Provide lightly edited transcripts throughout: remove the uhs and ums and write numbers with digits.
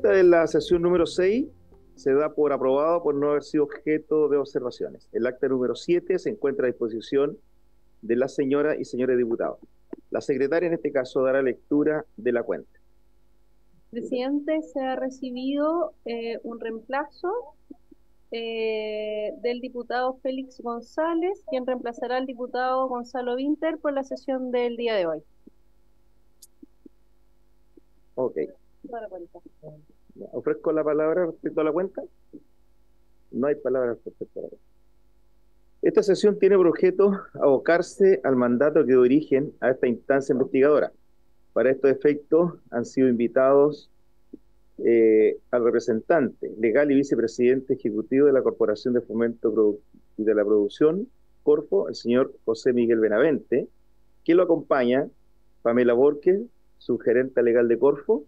acta de la sesión número 6 se da por aprobado por no haber sido objeto de observaciones. El acta número 7 se encuentra a disposición de las señoras y señores diputados. La secretaria en este caso dará lectura de la cuenta. Presidente, se ha recibido un reemplazo del diputado Félix González, quien reemplazará al diputado Gonzalo Vinter por la sesión del día de hoy. Ok. Para cuenta. ¿Ofrezco la palabra respecto a la cuenta? No hay palabras respecto a la cuenta. Esta sesión tiene por objeto abocarse al mandato que dio origen a esta instancia investigadora. Para estos efectos han sido invitados al representante legal y vicepresidente ejecutivo de la Corporación de Fomento y de la Producción, Corfo, el señor José Miguel Benavente, que lo acompaña Pamela Borges, subgerente legal de Corfo,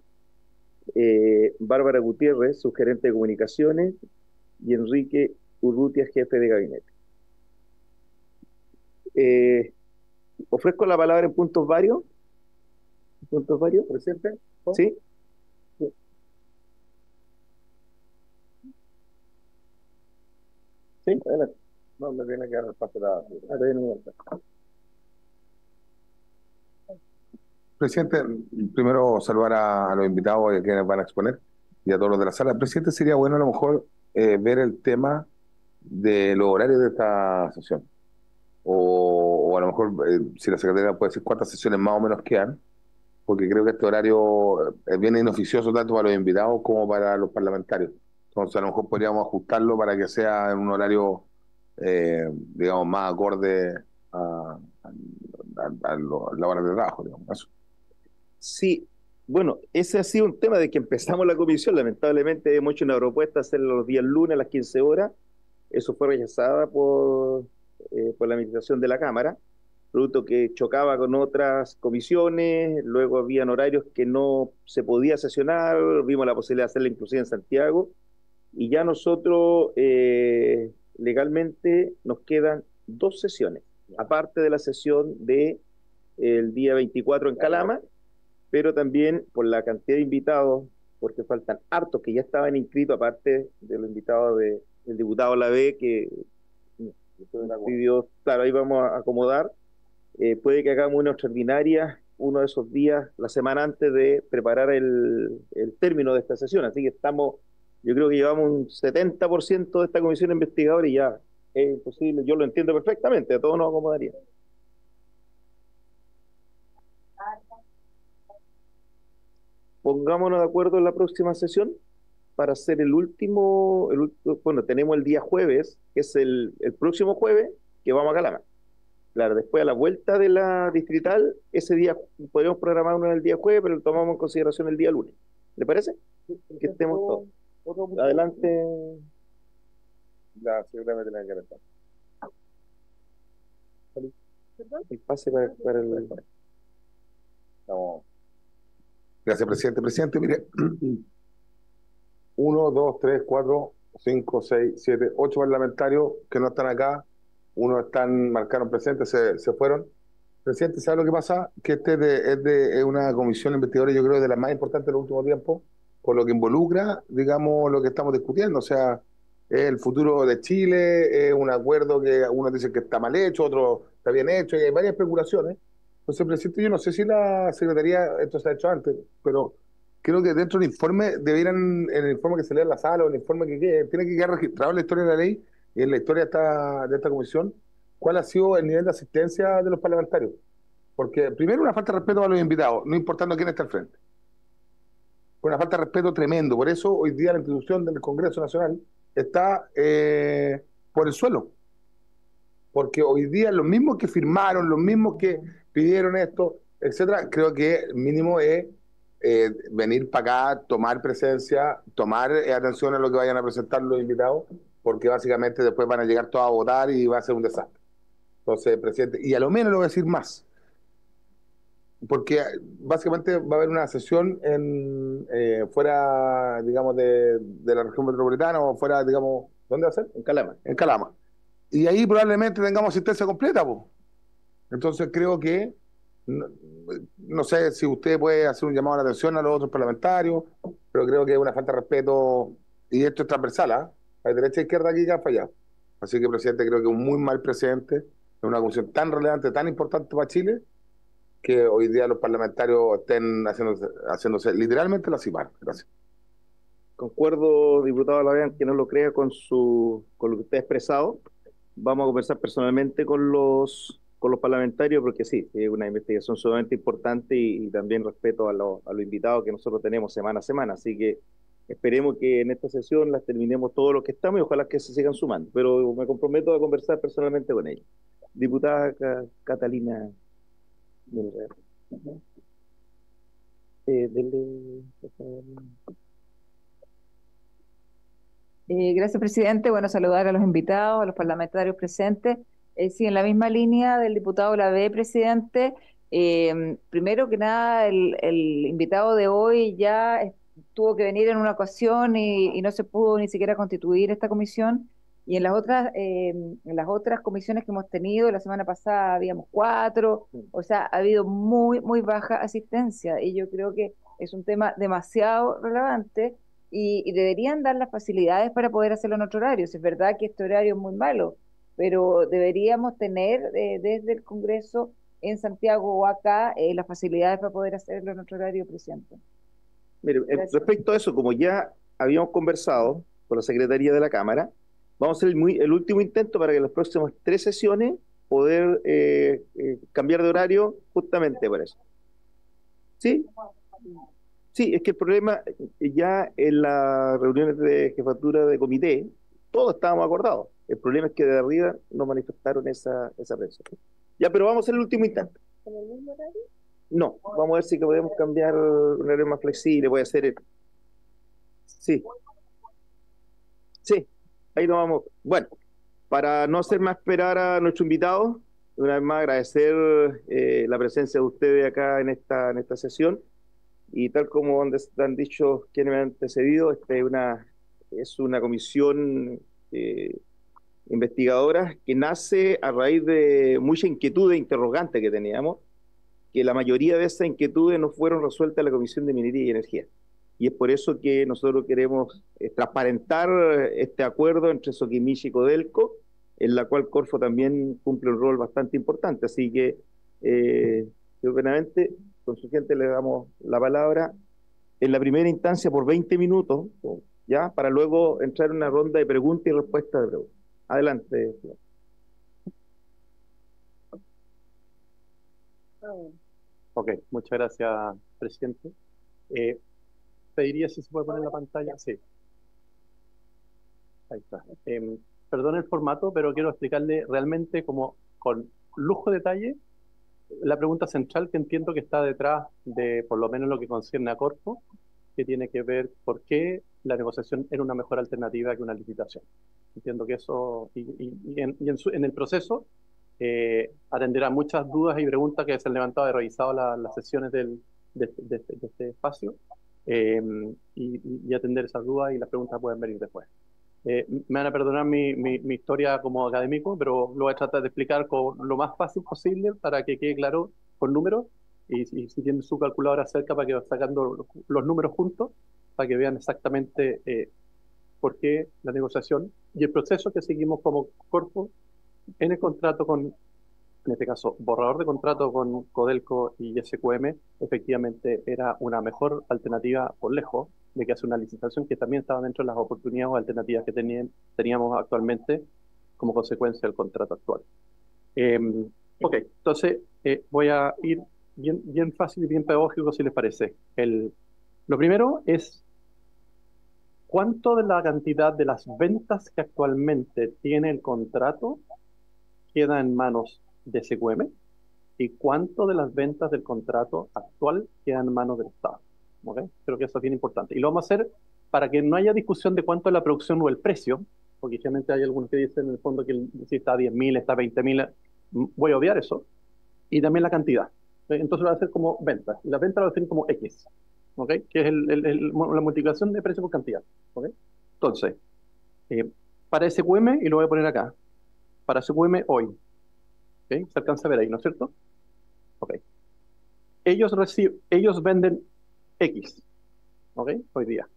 Bárbara Gutiérrez, subgerente de comunicaciones, y Enrique Urrutia, jefe de gabinete. Ofrezco la palabra en puntos varios. ¿Puntos varios, presidente? ¿Sí? Sí, adelante. No, me viene que dar el paso la... Presidente, primero saludar a los invitados y a quienes van a exponer y a todos los de la sala. Presidente, sería bueno a lo mejor ver el tema de los horarios de esta sesión. O a lo mejor, si la Secretaría puede decir cuántas sesiones más o menos quedan, porque creo que este horario es bien inoficioso tanto para los invitados como para los parlamentarios. Entonces, a lo mejor podríamos ajustarlo para que sea en un horario, digamos, más acorde a la hora de trabajo, digamos. Eso. Sí, bueno, ese ha sido un tema de que empezamos la comisión. Lamentablemente hemos hecho una propuesta de hacerlo los días lunes a las 15 horas. Eso fue rechazada por la administración de la Cámara, producto que chocaba con otras comisiones. Luego habían horarios que no se podía sesionar, vimos la posibilidad de hacerla inclusive en Santiago, y ya nosotros legalmente nos quedan 2 sesiones, aparte de la sesión de el día 24 en Calama, pero también por la cantidad de invitados, porque faltan hartos que ya estaban inscritos, aparte de los invitados del diputado Lavé, que pidió, claro, ahí vamos a acomodar. Puede que hagamos una extraordinaria uno de esos días, la semana antes de preparar el término de esta sesión, así que estamos, yo creo que llevamos un 70% de esta comisión investigadora y ya es imposible, yo lo entiendo perfectamente, a todos nos acomodaría. Pongámonos de acuerdo en la próxima sesión para hacer el último, bueno, tenemos el día jueves, que es el próximo jueves, que vamos a Calama. Claro, después a la vuelta de la distrital, ese día podríamos programar uno el día jueves, pero lo tomamos en consideración el día lunes. ¿Le parece? Que estemos todos. Adelante. La secretaria me tiene que adelantar. El pase para el... No. Gracias, presidente. Presidente, mire, 1, 2, 3, 4, 5, 6, 7, 8 parlamentarios que no están acá, uno están, marcaron presentes, se fueron. Presidente, ¿sabe lo que pasa? Que es una comisión investigadora, yo creo, de las más importantes de los últimos tiempos, por lo que involucra, digamos, lo que estamos discutiendo. O sea, es el futuro de Chile, es un acuerdo que unos dicen que está mal hecho, otros está bien hecho, y hay varias especulaciones. Entonces, presidente, yo no sé si la Secretaría, esto se ha hecho antes, pero creo que dentro del informe, en el informe que se lee en la sala, o el informe que quede, tiene que quedar registrado en la historia de la ley y en la historia de esta comisión, cuál ha sido el nivel de asistencia de los parlamentarios. Porque primero una falta de respeto a los invitados, no importando quién está al frente. Una falta de respeto tremendo. Por eso hoy día la institución del Congreso Nacional está por el suelo. Porque hoy día los mismos que firmaron, los mismos que pidieron esto, etcétera, creo que el mínimo es venir para acá, tomar presencia, tomar atención a lo que vayan a presentar los invitados, porque básicamente después van a llegar todos a votar y va a ser un desastre. Entonces, presidente, y a lo menos le voy a decir más, porque básicamente va a haber una sesión fuera, digamos, de la región metropolitana o fuera, digamos, ¿dónde va a ser? En Calama. En Calama. Y ahí probablemente tengamos asistencia completa, pues. Entonces creo que No, no sé si usted puede hacer un llamado a la atención a los otros parlamentarios, pero creo que es una falta de respeto, y esto es transversal, ¿ah? Hay derecha e izquierda aquí que han fallado. Así que, presidente, creo que es un muy mal presidente, es una comisión tan relevante, tan importante para Chile, que hoy día los parlamentarios estén haciéndose literalmente la cimar. Gracias. Concuerdo, diputado Lavean, que no lo crea con lo que usted ha expresado. Vamos a conversar personalmente con los parlamentarios porque sí, es una investigación sumamente importante y también respeto a los invitados que nosotros tenemos semana a semana. Así que esperemos que en esta sesión las terminemos todos los que estamos y ojalá que se sigan sumando. Pero me comprometo a conversar personalmente con ellos. Diputada Catalina Villarreal. Por favor. Gracias, presidente. Bueno, saludar a los invitados, a los parlamentarios presentes. Sí, en la misma línea del diputado Lavé, presidente. Primero que nada, el invitado de hoy ya tuvo que venir en una ocasión y no se pudo ni siquiera constituir esta comisión. Y en las otras comisiones que hemos tenido, la semana pasada habíamos 4, o sea, ha habido muy, muy baja asistencia. Y yo creo que es un tema demasiado relevante y deberían dar las facilidades para poder hacerlo en otro horario. Si es verdad que este horario es muy malo, pero deberíamos tener desde el Congreso en Santiago o acá las facilidades para poder hacerlo en otro horario, presidente. Mire, respecto a eso, como ya habíamos conversado con la Secretaría de la Cámara, vamos a hacer el último intento para que en las próximas 3 sesiones poder cambiar de horario justamente por eso. ¿Sí? Sí, es que el problema ya en las reuniones de jefatura de comité, todos estábamos acordados. El problema es que de arriba no manifestaron esa presión. Ya, pero vamos a hacer el último intento. ¿En el mismo horario? No, vamos a ver si que podemos cambiar un horario más flexible, puede ser. Sí, sí, ahí nos vamos. Bueno, para no hacer más esperar a nuestro invitado, una vez más agradecer la presencia de ustedes acá en esta sesión. Y tal como han dicho quienes me han antecedido, es una comisión investigadora que nace a raíz de mucha inquietud e interrogante que teníamos, que la mayoría de esas inquietudes no fueron resueltas en la Comisión de Minería y Energía. Y es por eso que nosotros queremos transparentar este acuerdo entre Soquimich y Codelco, en la cual Corfo también cumple un rol bastante importante. Así que, yo plenamente, con su gente le damos la palabra en la primera instancia por 20 minutos, ¿ya? Para luego entrar en una ronda de preguntas y respuestas de preguntas. Adelante. Ok, muchas gracias, presidente. Pediría si se puede poner la pantalla. Sí. Ahí está. Perdón el formato, pero quiero explicarle realmente como con lujo de detalle la pregunta central que entiendo que está detrás de, por lo menos lo que concierne a Corfo, que tiene que ver por qué la negociación era una mejor alternativa que una licitación. Entiendo que eso, en el proceso, atenderá muchas dudas y preguntas que se han levantado. He revisado las sesiones de este espacio, y atender esas dudas y las preguntas pueden venir después. Me van a perdonar mi historia como académico, pero lo voy a tratar de explicar con lo más fácil posible para que quede claro con números, y si tienen su calculadora cerca para que vayan sacando los números juntos, para que vean exactamente por qué la negociación y el proceso que seguimos como Corfo en el contrato con, en este caso, borrador de contrato con Codelco y SQM, efectivamente era una mejor alternativa por lejos de que hacer una licitación, que también estaba dentro de las oportunidades o alternativas que teníamos actualmente como consecuencia del contrato actual. Ok, entonces voy a ir bien fácil y bien pedagógico, si les parece. Lo primero es cuánto de la cantidad de las ventas que actualmente tiene el contrato queda en manos de SQM y cuánto de las ventas del contrato actual quedan en manos del Estado. ¿Okay? Creo que eso es bien importante. Y lo vamos a hacer para que no haya discusión de cuánto es la producción o el precio, porque generalmente hay algunos que dicen en el fondo que si está a 10.000, está a 20.000, voy a obviar eso. Y también la cantidad. Entonces lo va a hacer como ventas. Y la venta lo va a hacer como X, ¿okay? Que es la multiplicación de precio por cantidad. ¿Okay? Entonces, para SQM, y lo voy a poner acá, para SQM hoy, ¿okay? Se alcanza a ver ahí, ¿no es cierto? Ok. ellos venden X, ¿ok? Hoy día.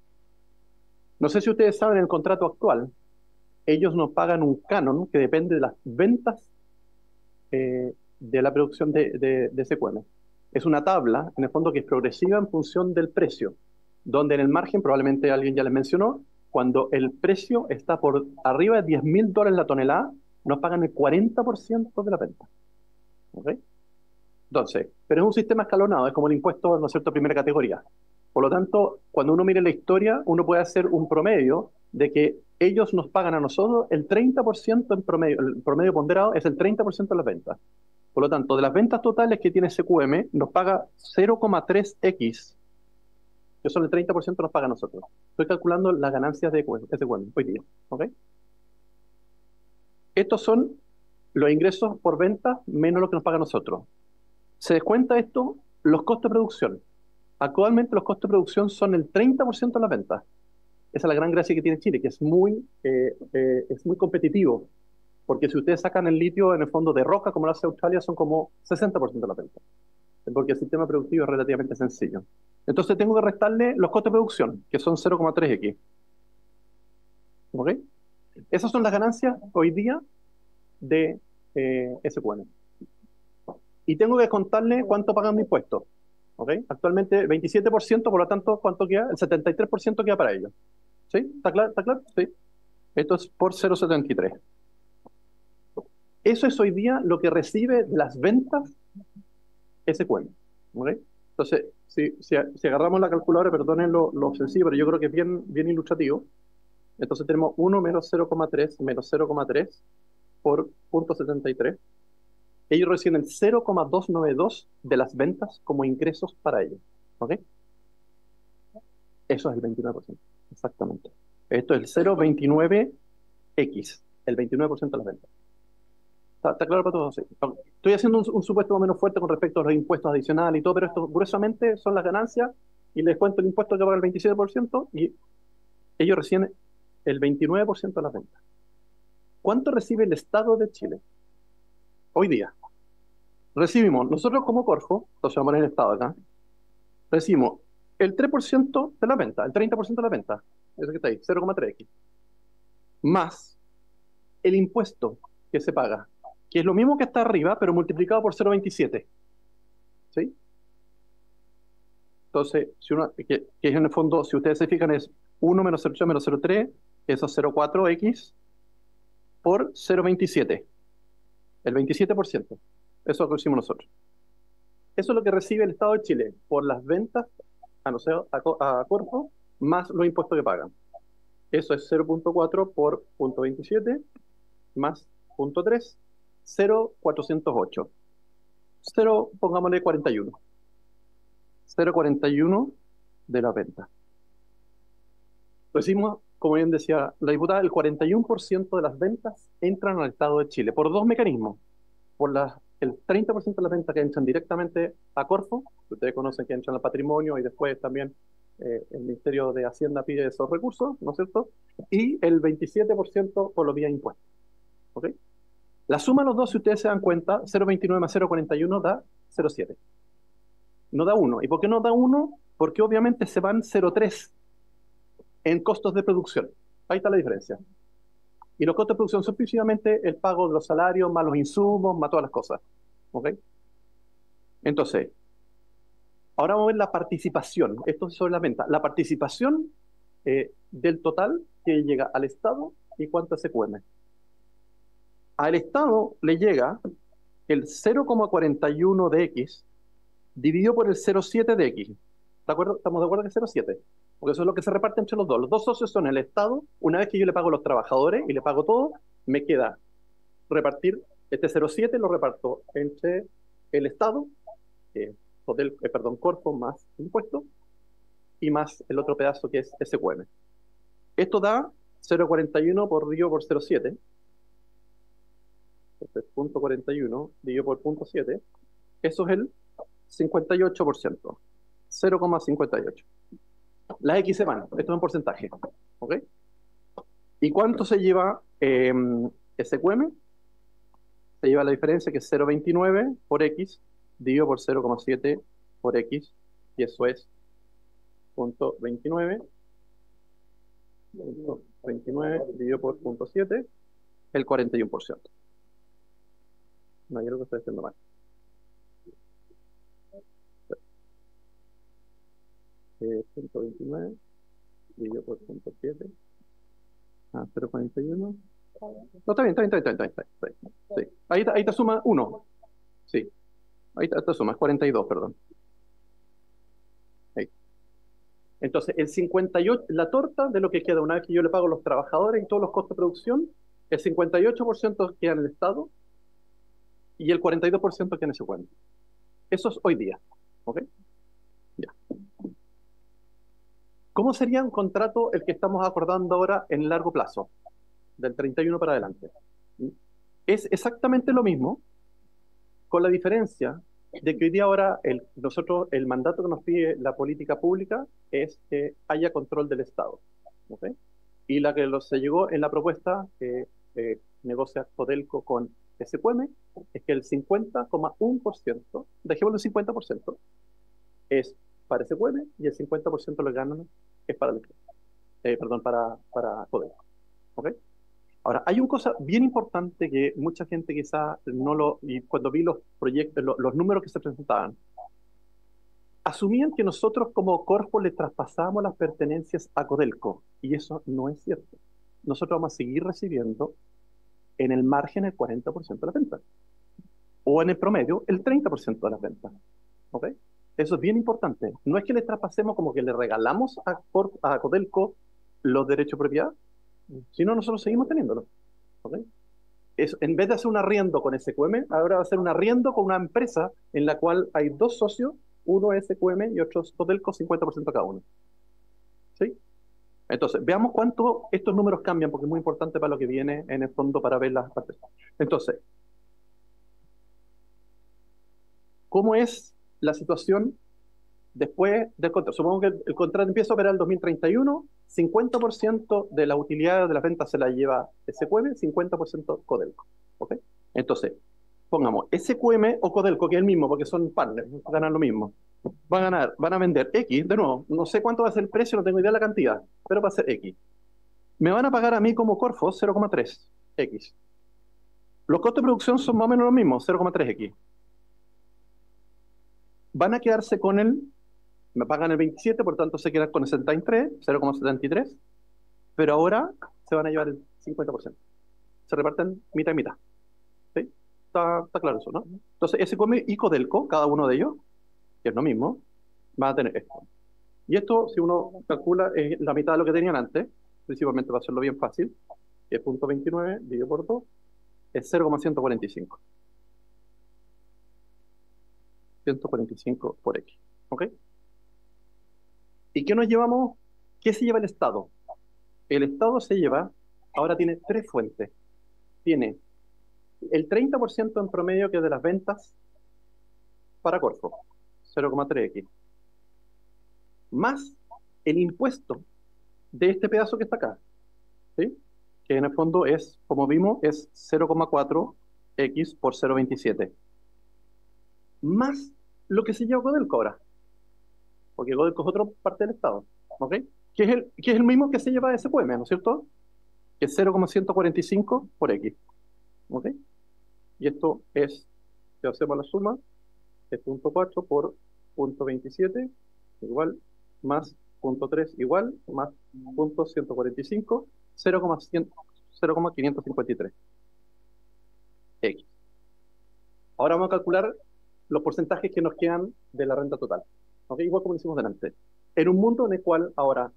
No sé si ustedes saben, en el contrato actual, ellos nos pagan un canon que depende de las ventas de la producción de SQM. Es una tabla, en el fondo, que es progresiva en función del precio, donde en el margen, probablemente alguien ya les mencionó, cuando el precio está por arriba de $10.000 la tonelada, nos pagan el 40% de la venta. ¿Ok? Entonces, pero es un sistema escalonado, es como el impuesto, ¿no es cierto?, primera categoría. Por lo tanto, cuando uno mire la historia, uno puede hacer un promedio de que ellos nos pagan a nosotros el 30% en promedio, el promedio ponderado es el 30% de las ventas. Por lo tanto, de las ventas totales que tiene SQM, nos paga 0,3x, que son el 30% nos paga a nosotros. Estoy calculando las ganancias de SQM hoy día. ¿Ok? Estos son los ingresos por venta menos lo que nos paga a nosotros. Se descuenta esto los costos de producción. Actualmente los costos de producción son el 30% de las ventas. Esa es la gran gracia que tiene Chile, que es muy competitivo. Porque si ustedes sacan el litio en el fondo de roca, como lo hace Australia, son como 60% de la venta. Porque el sistema productivo es relativamente sencillo. Entonces tengo que restarle los costos de producción, que son 0,3x. ¿Ok? Esas son las ganancias hoy día de SQM. Y tengo que contarle cuánto pagan de impuestos. ¿Ok? Actualmente 27%, por lo tanto, ¿cuánto queda? El 73% queda para ellos. ¿Sí? ¿Está claro? ¿Está claro? Sí. Esto es por 0,73. Eso es hoy día lo que recibe las ventas SQM. ¿Ok? Entonces, si agarramos la calculadora, perdonen lo sencillo, pero yo creo que es bien ilustrativo. Entonces tenemos 1 menos 0,3 por 0,73. Ellos reciben el 0,292 de las ventas como ingresos para ellos. ¿Ok? Eso es el 29%. Exactamente. Esto es el 0,29x, el 29% de las ventas. ¿Está claro para todos? Sí. Estoy haciendo un supuesto más o menos fuerte con respecto a los impuestos adicionales y todo, pero esto gruesamente son las ganancias y les cuento el impuesto que paga el 27% y ellos reciben el 29% de las ventas. ¿Cuánto recibe el Estado de Chile hoy día? Recibimos, nosotros como Corfo, entonces vamos a poner el Estado acá, recibimos el 3% de la venta, el 30% de la venta, eso que está ahí, 0,3x, más el impuesto que se paga, que es lo mismo que está arriba, pero multiplicado por 0,27. ¿Sí? Entonces, que es en el fondo, si ustedes se fijan, es 1 menos 0,8 menos 0,3, eso es 0,4x por 0,27, el 27%. Eso lo hicimos nosotros. Eso es lo que recibe el Estado de Chile por las ventas a Corfo, más los impuestos que pagan. Eso es 0,4 por 0,27 más 0,3, 0,408. 0, pongámosle 41. 0,41 de la venta. Recibimos, como bien decía la diputada, el 41% de las ventas entran al Estado de Chile por dos mecanismos. Por el 30% de las ventas que entran directamente a Corfo, que ustedes conocen que entran al patrimonio y después también el Ministerio de Hacienda pide esos recursos, ¿no es cierto? Y el 27% por los vía impuestos. ¿Ok? La suma de los dos, si ustedes se dan cuenta, 0,29 más 0,41 da 0,7. No da 1. ¿Y por qué no da 1? Porque obviamente se van 0,3 en costos de producción. Ahí está la diferencia. Y los costos de producción son principalmente el pago de los salarios, más los insumos, más todas las cosas. ¿Ok? Entonces, ahora vamos a ver la participación. Esto es sobre la venta. La participación del total que llega al Estado y cuánto es SQM. Al Estado le llega el 0,41 de X dividido por el 0,7 de X. ¿De acuerdo? ¿Estamos de acuerdo que es 0,7? Porque eso es lo que se reparte entre los dos. Los dos socios son el Estado. Una vez que yo le pago a los trabajadores y le pago todo, me queda repartir este 0,7, lo reparto entre el Estado, Corfo más impuesto, y más el otro pedazo que es SQM. Esto da 0,41 por dividido por 0,7. Entonces, 0,41 dividido por 0,7. Eso es el 58%. 0,58. Las X se van. Esto es un porcentaje. ¿Ok? ¿Y cuánto se lleva SQM? Se lleva la diferencia que es 0,29 por X dividido por 0,7 por X, y eso es punto 29 dividido por punto 7, el 41%. No, yo creo que estoy haciendo mal. 29 dividido por punto 7. 0,41. No, está bien. Sí. Ahí te suma 1. Sí. Ahí te suma, es 42, perdón. Ahí. Entonces, el 58, la torta de lo que queda una vez que yo le pago a los trabajadores y todos los costos de producción, el 58% queda en el Estado y el 42% queda en ese cuento. Eso es hoy día. ¿Ok? Ya. ¿Cómo sería un contrato el que estamos acordando ahora en largo plazo? Del 31 para adelante. Es exactamente lo mismo, con la diferencia de que hoy día ahora nosotros el mandato que nos pide la política pública es que haya control del Estado. ¿Okay? Y la que se llegó en la propuesta que negocia Codelco con SQM es que el 50,1%, dejémoslo el 50%, es para SQM y el 50% lo ganan es para para Codelco. ¿Okay? Ahora, hay una cosa bien importante que mucha gente quizá y cuando vi los proyectos, los números que se presentaban, asumían que nosotros como Corfo le traspasábamos las pertenencias a Codelco, y eso no es cierto. Nosotros vamos a seguir recibiendo en el margen el 40% de la venta, o en el promedio el 30% de la venta. ¿Ok? Eso es bien importante. No es que le traspasemos como que le regalamos a Codelco los derechos de propiedad, sino nosotros seguimos teniéndolo. ¿Okay? En vez de hacer un arriendo con SQM, ahora va a ser un arriendo con una empresa en la cual hay dos socios, uno es SQM y otro es Codelco, 50% cada uno. ¿Sí? Entonces, veamos cuánto estos números cambian, porque es muy importante para lo que viene en el fondo para ver las partes. Entonces, ¿cómo es la situación después del contrato? Supongo que el contrato empieza a operar el 2031, 50% de la utilidad de las ventas se la lleva SQM, 50% Codelco. ¿Ok? Entonces, pongamos SQM o Codelco, que es el mismo, porque son partners, ganan lo mismo. Van a vender X, de nuevo, no sé cuánto va a ser el precio, no tengo idea de la cantidad, pero va a ser X. Me van a pagar a mí como Corfo 0,3 X. Los costos de producción son más o menos los mismos, 0,3 X. Van a quedarse con me pagan el 27, por tanto se quedan con el 73, 0,73, pero ahora se van a llevar el 50%. Se reparten mitad y mitad. ¿Sí? Está claro eso, ¿no? Entonces, SQM y Codelco, cada uno de ellos, que es lo mismo, van a tener esto. Y esto, si uno calcula, es la mitad de lo que tenían antes, principalmente para hacerlo bien fácil, que es 0,29 dividido por 2, es 0,145. 145 por X. ¿Ok? ¿Y qué nos llevamos? ¿Qué se lleva el Estado? El Estado ahora tiene tres fuentes. Tiene el 30% en promedio que es de las ventas para Corfo, 0,3X. Más el impuesto de este pedazo que está acá, ¿sí? Que en el fondo es, como vimos, es 0,4X por 0,27. Más lo que se lleva Codelco ahora, porque Codelco es otra parte del Estado, ¿ok? Que es el mismo que se lleva SQM, ¿no es cierto? Que es 0,145 por X, ¿ok? Y esto es, si hacemos la suma, es 0,4 por 0,27 igual, más 0,3 igual, más 0,145, 0,553 X. Ahora vamos a calcular los porcentajes que nos quedan de la renta total. ¿Okay? Igual como lo hicimos delante. En un mundo en el cual ahora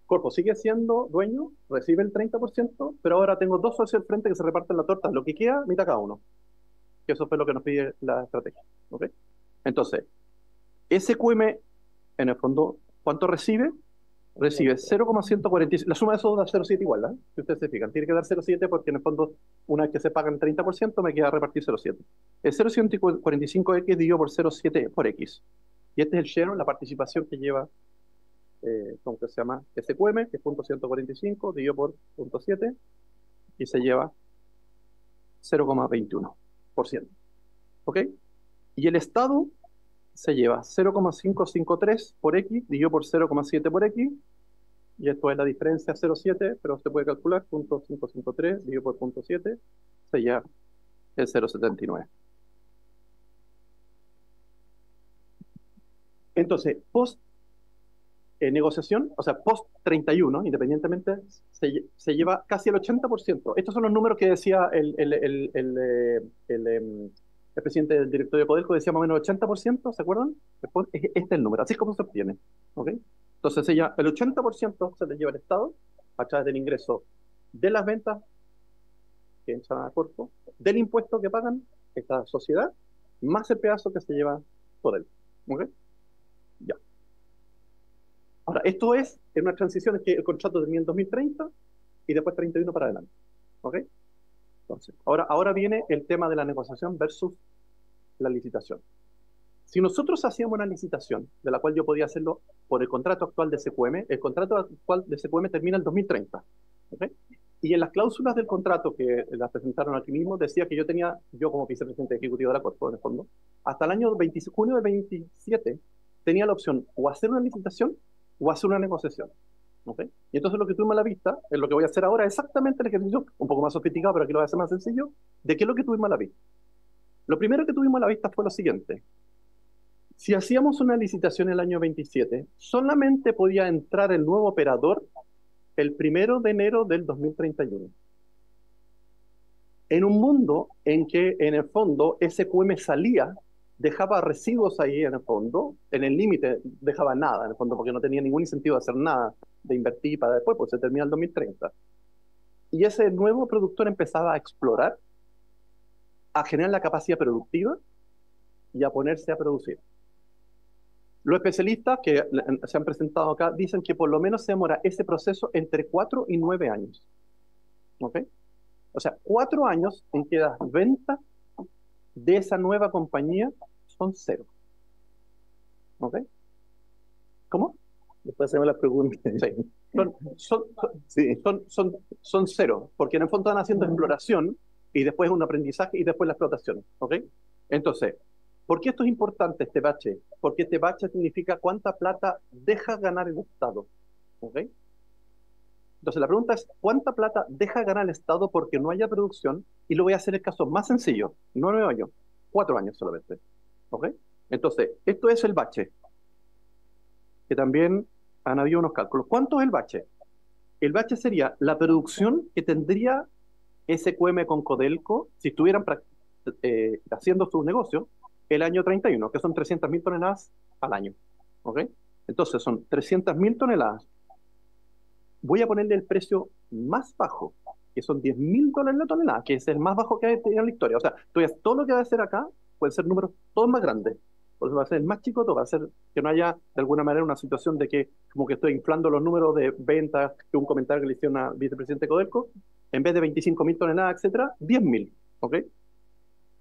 Corfo sigue siendo dueño, recibe el 30%, pero ahora tengo dos socios al frente que se reparten la torta, lo que queda, mitad cada uno. Que eso fue lo que nos pide la estrategia. ¿Okay? Entonces, SQM, en el fondo, ¿cuánto recibe? Recibe 0,145. La suma de esos da 0,7 igual, ¿eh? Si ustedes se fijan, tiene que dar 0,7 porque en el fondo, una vez que se pagan el 30%, me queda repartir 0,7. Es 0,145X dividido por 0,7 por X. Y este es el share, la participación que lleva, ¿cómo que se llama? SQM, que es 0,145 dividido por 0,7, y se lleva 0,21%. ¿Ok? Y el Estado se lleva 0,553 por X dividido por 0,7 por X, y esto es la diferencia 0,7, pero se puede calcular, 0,553 dividido por 0,7, se lleva el 0,79. Entonces, post negociación, o sea, post 31, independientemente, se lleva casi el 80%. Estos son los números que decía el presidente del directorio de Codelco, decía más o menos el 80%, ¿se acuerdan? Este es el número, así es como se obtiene. ¿Ok? Entonces, el 80% se le lleva el Estado a través del ingreso de las ventas que entran a Corfo, del impuesto que pagan esta sociedad, más el pedazo que se lleva Codelco. ¿Ok? Ya. Ahora, esto es en una transición, es que el contrato termina en 2030 y después 31 para adelante. ¿Ok? Entonces, ahora viene el tema de la negociación versus la licitación. Si nosotros hacíamos una licitación, de la cual yo podía hacerlo por el contrato actual de SQM, el contrato actual de SQM termina en 2030. ¿Ok? Y en las cláusulas del contrato que las presentaron aquí mismo, decía que yo como vicepresidente ejecutivo de la Corpo, en el fondo, hasta el año junio del 27, tenía la opción o hacer una licitación o hacer una negociación. ¿Ok? Y entonces lo que tuvimos a la vista, es lo que voy a hacer ahora, exactamente el ejercicio, un poco más sofisticado, pero aquí lo voy a hacer más sencillo, de qué es lo que tuvimos a la vista. Lo primero que tuvimos a la vista fue lo siguiente. Si hacíamos una licitación el año 27, solamente podía entrar el nuevo operador el 1 de enero del 2031. En un mundo en que, en el fondo, SQM salía, dejaba residuos ahí en el fondo, en el límite dejaba nada en el fondo, porque no tenía ningún incentivo de hacer nada, de invertir para después, pues se termina el 2030. Y ese nuevo productor empezaba a explorar, a generar la capacidad productiva y a ponerse a producir. Los especialistas que se han presentado acá dicen que por lo menos se demora ese proceso entre 4 y 9 años. ¿Ok? O sea, 4 años en que las ventas de esa nueva compañía son 0. ¿Ok? ¿Cómo? Después hacemos las preguntas. Sí. Son 0, porque en el fondo están haciendo exploración y después un aprendizaje y después la explotación. ¿Ok? Entonces, ¿por qué esto es importante, este bache? Porque este bache significa cuánta plata deja ganar el Estado. ¿Ok? Entonces la pregunta es, ¿cuánta plata deja ganar el Estado porque no haya producción? Y lo voy a hacer el caso más sencillo, no 9 años, 4 años solamente. ¿Ok? Entonces, esto es el bache, que también han habido unos cálculos. ¿Cuánto es el bache? El bache sería la producción que tendría SQM con Codelco si estuvieran haciendo su negocio el año 31, que son 300.000 toneladas al año. ¿Ok? Entonces son 300.000 toneladas. Voy a ponerle el precio más bajo, que son $10.000 la tonelada, que es el más bajo que hay en la historia. O sea, todo lo que va a hacer acá pueden ser números todos más grandes. Por eso va a ser el más chico, todo va a ser que no haya de alguna manera una situación de que como que estoy inflando los números de ventas, que un comentario que le hicieron a vicepresidente Codelco, en vez de 25.000 toneladas, etcétera, 10.000. ¿Ok?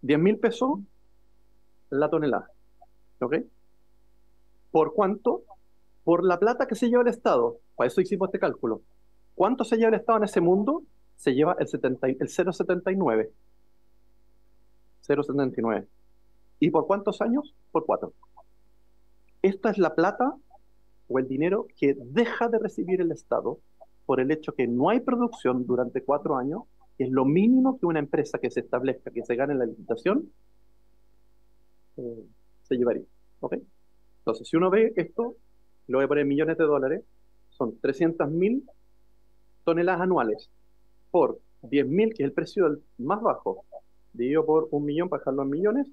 10.000 pesos la tonelada. ¿Ok? ¿Por cuánto? Por la plata que se lleva el Estado. Para eso hicimos este cálculo. ¿Cuánto se lleva el Estado en ese mundo? Se lleva el 0,79. 0,79. ¿Y por cuántos años? Por 4. Esta es la plata o el dinero que deja de recibir el Estado por el hecho que no hay producción durante 4 años, que es lo mínimo que una empresa que se establezca, que se gane la licitación, se llevaría. ¿Ok? Entonces, si uno ve esto, lo voy a poner en millones de dólares, son 300.000 toneladas anuales por 10.000, que es el precio más bajo, dividido por 1 millón para dejarlo en millones,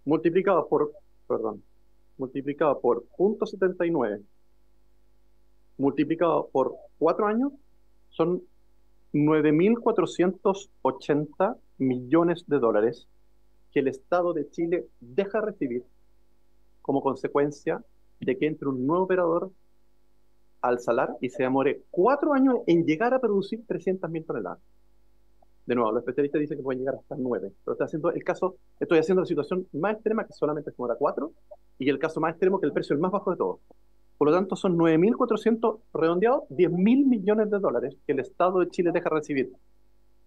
multiplicado por 0,79, multiplicado por 4 años, son 9.480 millones de dólares que el Estado de Chile deja recibir como consecuencia de que entre un nuevo operador al salar y se demore 4 años en llegar a producir 300.000 toneladas. De nuevo, los especialistas dicen que pueden llegar hasta 9, pero estoy haciendo la situación más extrema, que solamente se demora 4, y el caso más extremo, que el precio es el más bajo de todos. Por lo tanto, son 9.400 redondeados, 10.000 millones de dólares que el Estado de Chile deja recibir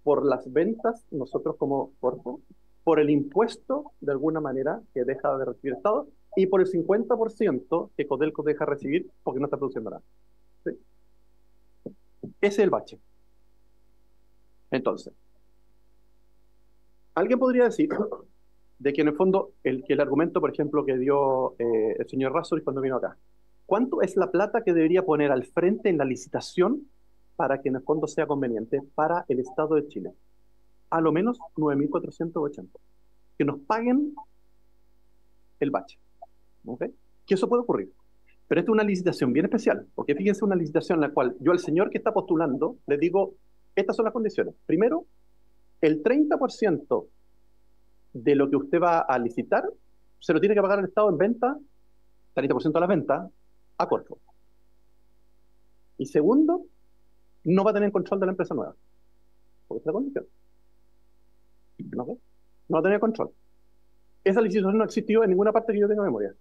por las ventas, nosotros como Corfo, por el impuesto, de alguna manera, que deja de recibir el Estado, y por el 50% que Codelco deja de recibir porque no está produciendo nada. ¿Sí? Ese es el bache. Entonces, alguien podría decir de que en el fondo, el argumento, por ejemplo, que dio el señor Razzoris cuando vino acá, ¿cuánto es la plata que debería poner al frente en la licitación para que en el fondo sea conveniente para el Estado de Chile? A lo menos 9.480. Que nos paguen el bache. ¿Ok? Que eso puede ocurrir. Pero esta es una licitación bien especial, porque fíjense, una licitación en la cual yo al señor que está postulando le digo, estas son las condiciones. Primero, el 30% de lo que usted va a licitar se lo tiene que pagar el Estado en venta, 30% de la venta, a Corfo. Y segundo, no va a tener control de la empresa nueva. Porque es la condición. ¿No? No va a tener control. Esa licitación no existió en ninguna parte que yo tenga memoria.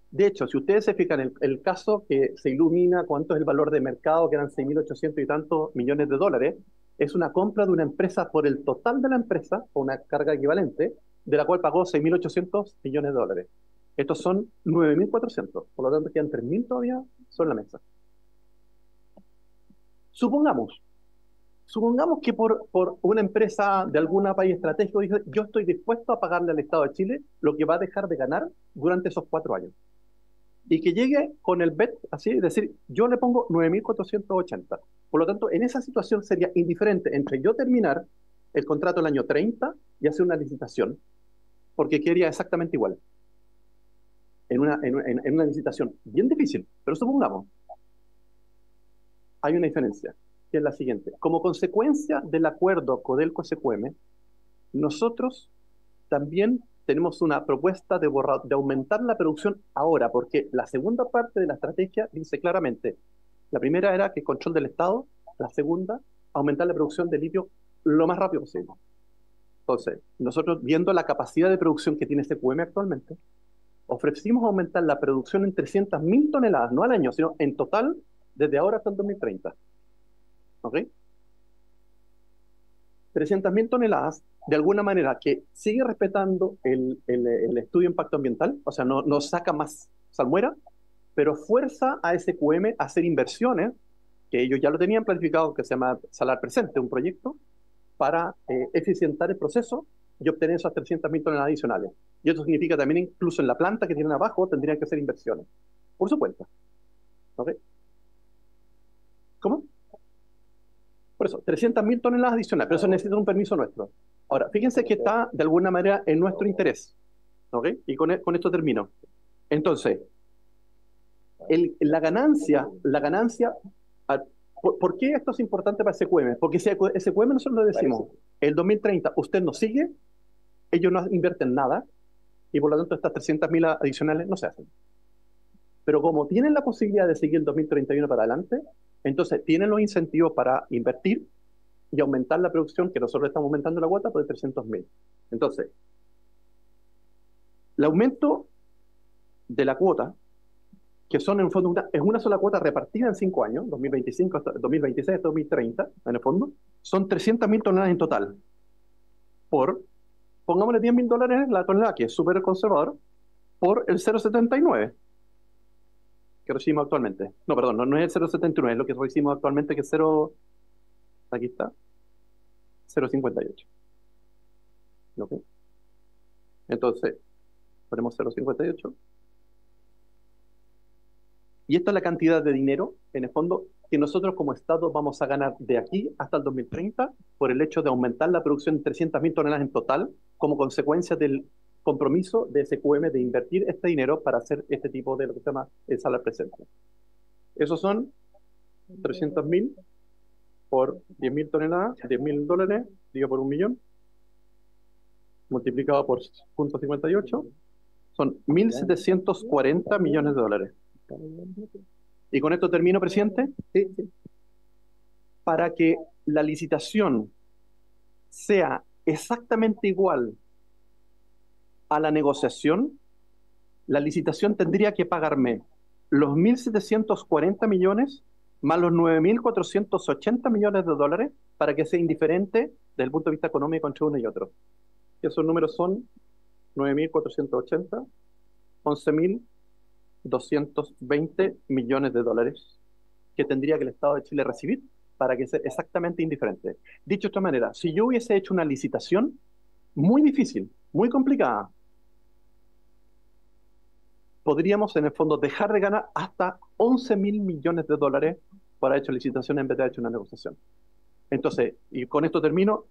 De hecho, si ustedes se fijan en el caso que se ilumina cuánto es el valor de mercado, que eran 6.800 y tantos millones de dólares, es una compra de una empresa por el total de la empresa, o una carga equivalente, de la cual pagó 6.800 millones de dólares. Estos son 9.400, por lo tanto quedan 3.000 todavía sobre la mesa. Supongamos que por una empresa de algún país estratégico dice, yo estoy dispuesto a pagarle al Estado de Chile lo que va a dejar de ganar durante esos 4 años. Y que llegue con el BET, así, es decir, yo le pongo 9.480. Por lo tanto, en esa situación sería indiferente entre yo terminar el contrato el año 30 y hacer una licitación, porque quedaría exactamente igual. En una licitación bien difícil, pero supongamos, hay una diferencia, que es la siguiente. Como consecuencia del acuerdo Codelco-SQM, nosotros también tenemos una propuesta de aumentar la producción ahora, porque la segunda parte de la estrategia dice claramente, la primera era que control del Estado, la segunda, aumentar la producción de litio lo más rápido posible. Entonces, nosotros, viendo la capacidad de producción que tiene SQM actualmente, ofrecimos aumentar la producción en 300.000 toneladas, no al año, sino en total, desde ahora hasta el 2030. ¿Ok? 300.000 toneladas, de alguna manera que sigue respetando el estudio de impacto ambiental, o sea, no saca más salmuera, pero fuerza a SQM a hacer inversiones, que ellos ya lo tenían planificado, que se llama Salar Presente, un proyecto, para eficientar el proceso y obtener esas 300.000 toneladas adicionales. Y eso significa también, incluso en la planta que tienen abajo, tendrían que hacer inversiones, por su cuenta. ¿Ok? ¿Cómo? Por eso, 300.000 toneladas adicionales, pero eso necesita un permiso nuestro. Ahora, fíjense que está de alguna manera en nuestro interés. ¿Ok? Y con esto termino. Entonces, la ganancia, ¿por qué esto es importante para SQM? Porque si SQM nosotros le decimos, el 2030 usted no sigue, ellos no invierten nada, y por lo tanto estas 300.000 adicionales no se hacen. Pero como tienen la posibilidad de seguir el 2031 para adelante, entonces tienen los incentivos para invertir y aumentar la producción, que nosotros estamos aumentando la cuota por 300.000. Entonces, el aumento de la cuota, que son en el fondo es una sola cuota repartida en 5 años, 2025 hasta 2026 hasta 2030, en el fondo, son 300.000 toneladas en total. Pongámosle $10.000 la tonelada, que es súper conservador, por el 0,79 que recibimos actualmente. No, perdón, no es el 0,79, es lo que recibimos actualmente, que es 0, aquí está, 0,58. ¿Ok? Entonces, ponemos 0,58. Y esta es la cantidad de dinero, en el fondo, que nosotros como Estado vamos a ganar de aquí hasta el 2030 por el hecho de aumentar la producción en 300.000 toneladas en total, como consecuencia del compromiso de SQM de invertir este dinero para hacer este tipo de lo que se llama el Salar Presente. Esos son 300.000 por 10.000 toneladas, $10.000, digo por 1 millón, multiplicado por 0,58, son 1.740 millones de dólares. Y con esto termino, presidente. Sí. Para que la licitación sea exactamente igual a la negociación, la licitación tendría que pagarme los 1.740 millones más los 9.480 millones de dólares para que sea indiferente desde el punto de vista económico entre uno y otro. que esos números son 9.480, 11.220 millones de dólares que tendría que el Estado de Chile recibir para que sea exactamente indiferente. Dicho de otra manera, si yo hubiese hecho una licitación muy difícil, muy complicada, podríamos en el fondo dejar de ganar hasta 11.000 millones de dólares por haber hecho licitación en vez de haber hecho una negociación. Entonces, y con esto termino,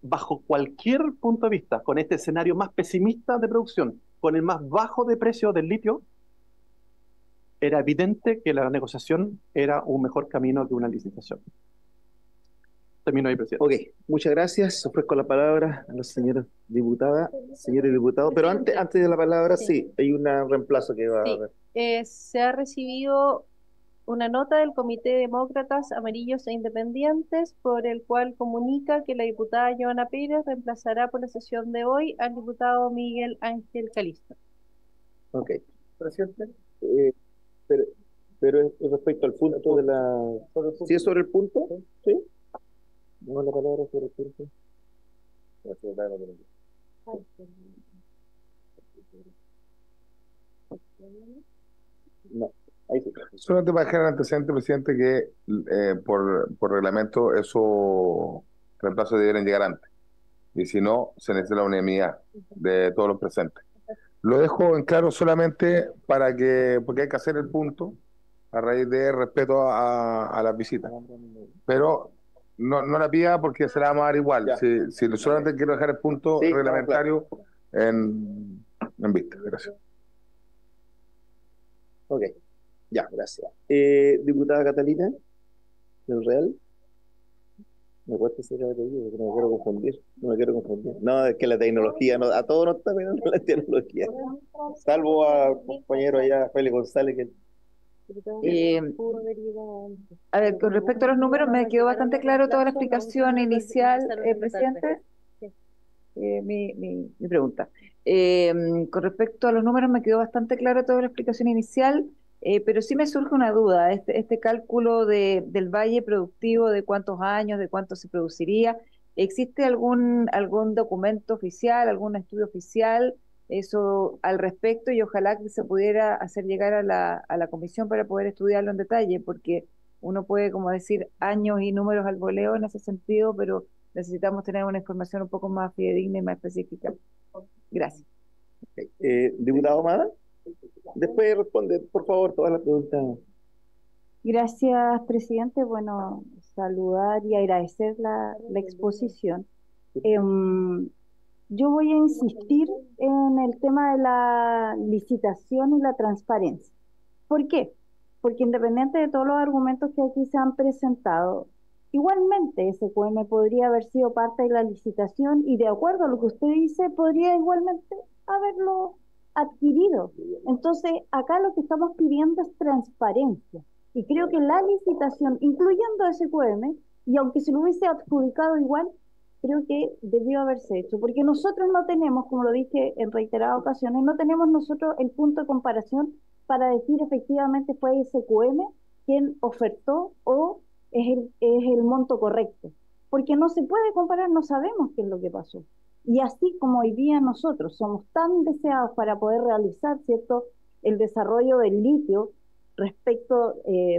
bajo cualquier punto de vista, con este escenario más pesimista de producción, con el más bajo de precio del litio, era evidente que la negociación era un mejor camino que una licitación. Termino ahí, presidente. Ok, muchas gracias. Ofrezco la palabra a la señora diputada, señores diputados. Pero antes de la palabra, sí, hay un reemplazo que va a Sí. haber. Se ha recibido una nota del Comité de Demócratas Amarillos e Independientes por el cual comunica que la diputada Joana Pérez reemplazará por la sesión de hoy al diputado Miguel Ángel Calisto. Ok, presidente. Pero, pero es respecto al punto de la... ¿Sí es sobre el punto? Sí. No la palabra sobre el punto. No, ahí sí. Solamente para dejar el antecedente, presidente, que por reglamento esos reemplazos debieran llegar antes. Y si no, se necesita la unanimidad de todos los presentes. Lo dejo en claro solamente porque hay que hacer el punto a raíz de respeto a las visitas. Pero no la pida porque se la vamos a dar igual. Ya. Si solamente quiero dejar el punto Sí, reglamentario en vista. Gracias. Ok, ya, gracias. Diputada Catalina del Real. Me cuesta decir el apellido porque no me quiero confundir. No me quiero confundir. No, es que la tecnología, no, a todos nos está pegando la tecnología. Salvo a compañero allá, Félix González, que A ver, con respecto a los números, me quedó bastante claro toda la explicación inicial, presidente. Mi pregunta. Con respecto a los números, me quedó bastante claro toda la explicación inicial, pero sí me surge una duda. Este cálculo del valle productivo, de cuántos años, de cuánto se produciría, ¿existe algún documento oficial, algún estudio oficial, eso al respecto? Y ojalá que se pudiera hacer llegar a la comisión para poder estudiarlo en detalle, porque uno puede, como decir, años y números al voleo en ese sentido, pero necesitamos tener una información un poco más fidedigna y más específica. Gracias. diputado Amada, después responde, por favor, todas las preguntas. Gracias, presidente. Bueno, saludar y agradecer la exposición. Yo voy a insistir en el tema de la licitación y la transparencia. ¿Por qué? Porque independiente de todos los argumentos que aquí se han presentado, igualmente SQM podría haber sido parte de la licitación y de acuerdo a lo que usted dice, podría igualmente haberlo adquirido. Entonces, acá lo que estamos pidiendo es transparencia. Y creo que la licitación, incluyendo SQM, y aunque se lo hubiese adjudicado igual, creo que debió haberse hecho, porque nosotros no tenemos, como lo dije en reiteradas ocasiones, no tenemos nosotros el punto de comparación para decir efectivamente fue SQM quien ofertó o es el monto correcto, porque no se puede comparar, no sabemos qué es lo que pasó. Y así como hoy día nosotros somos tan deseados para poder realizar, ¿cierto?, el desarrollo del litio, respecto,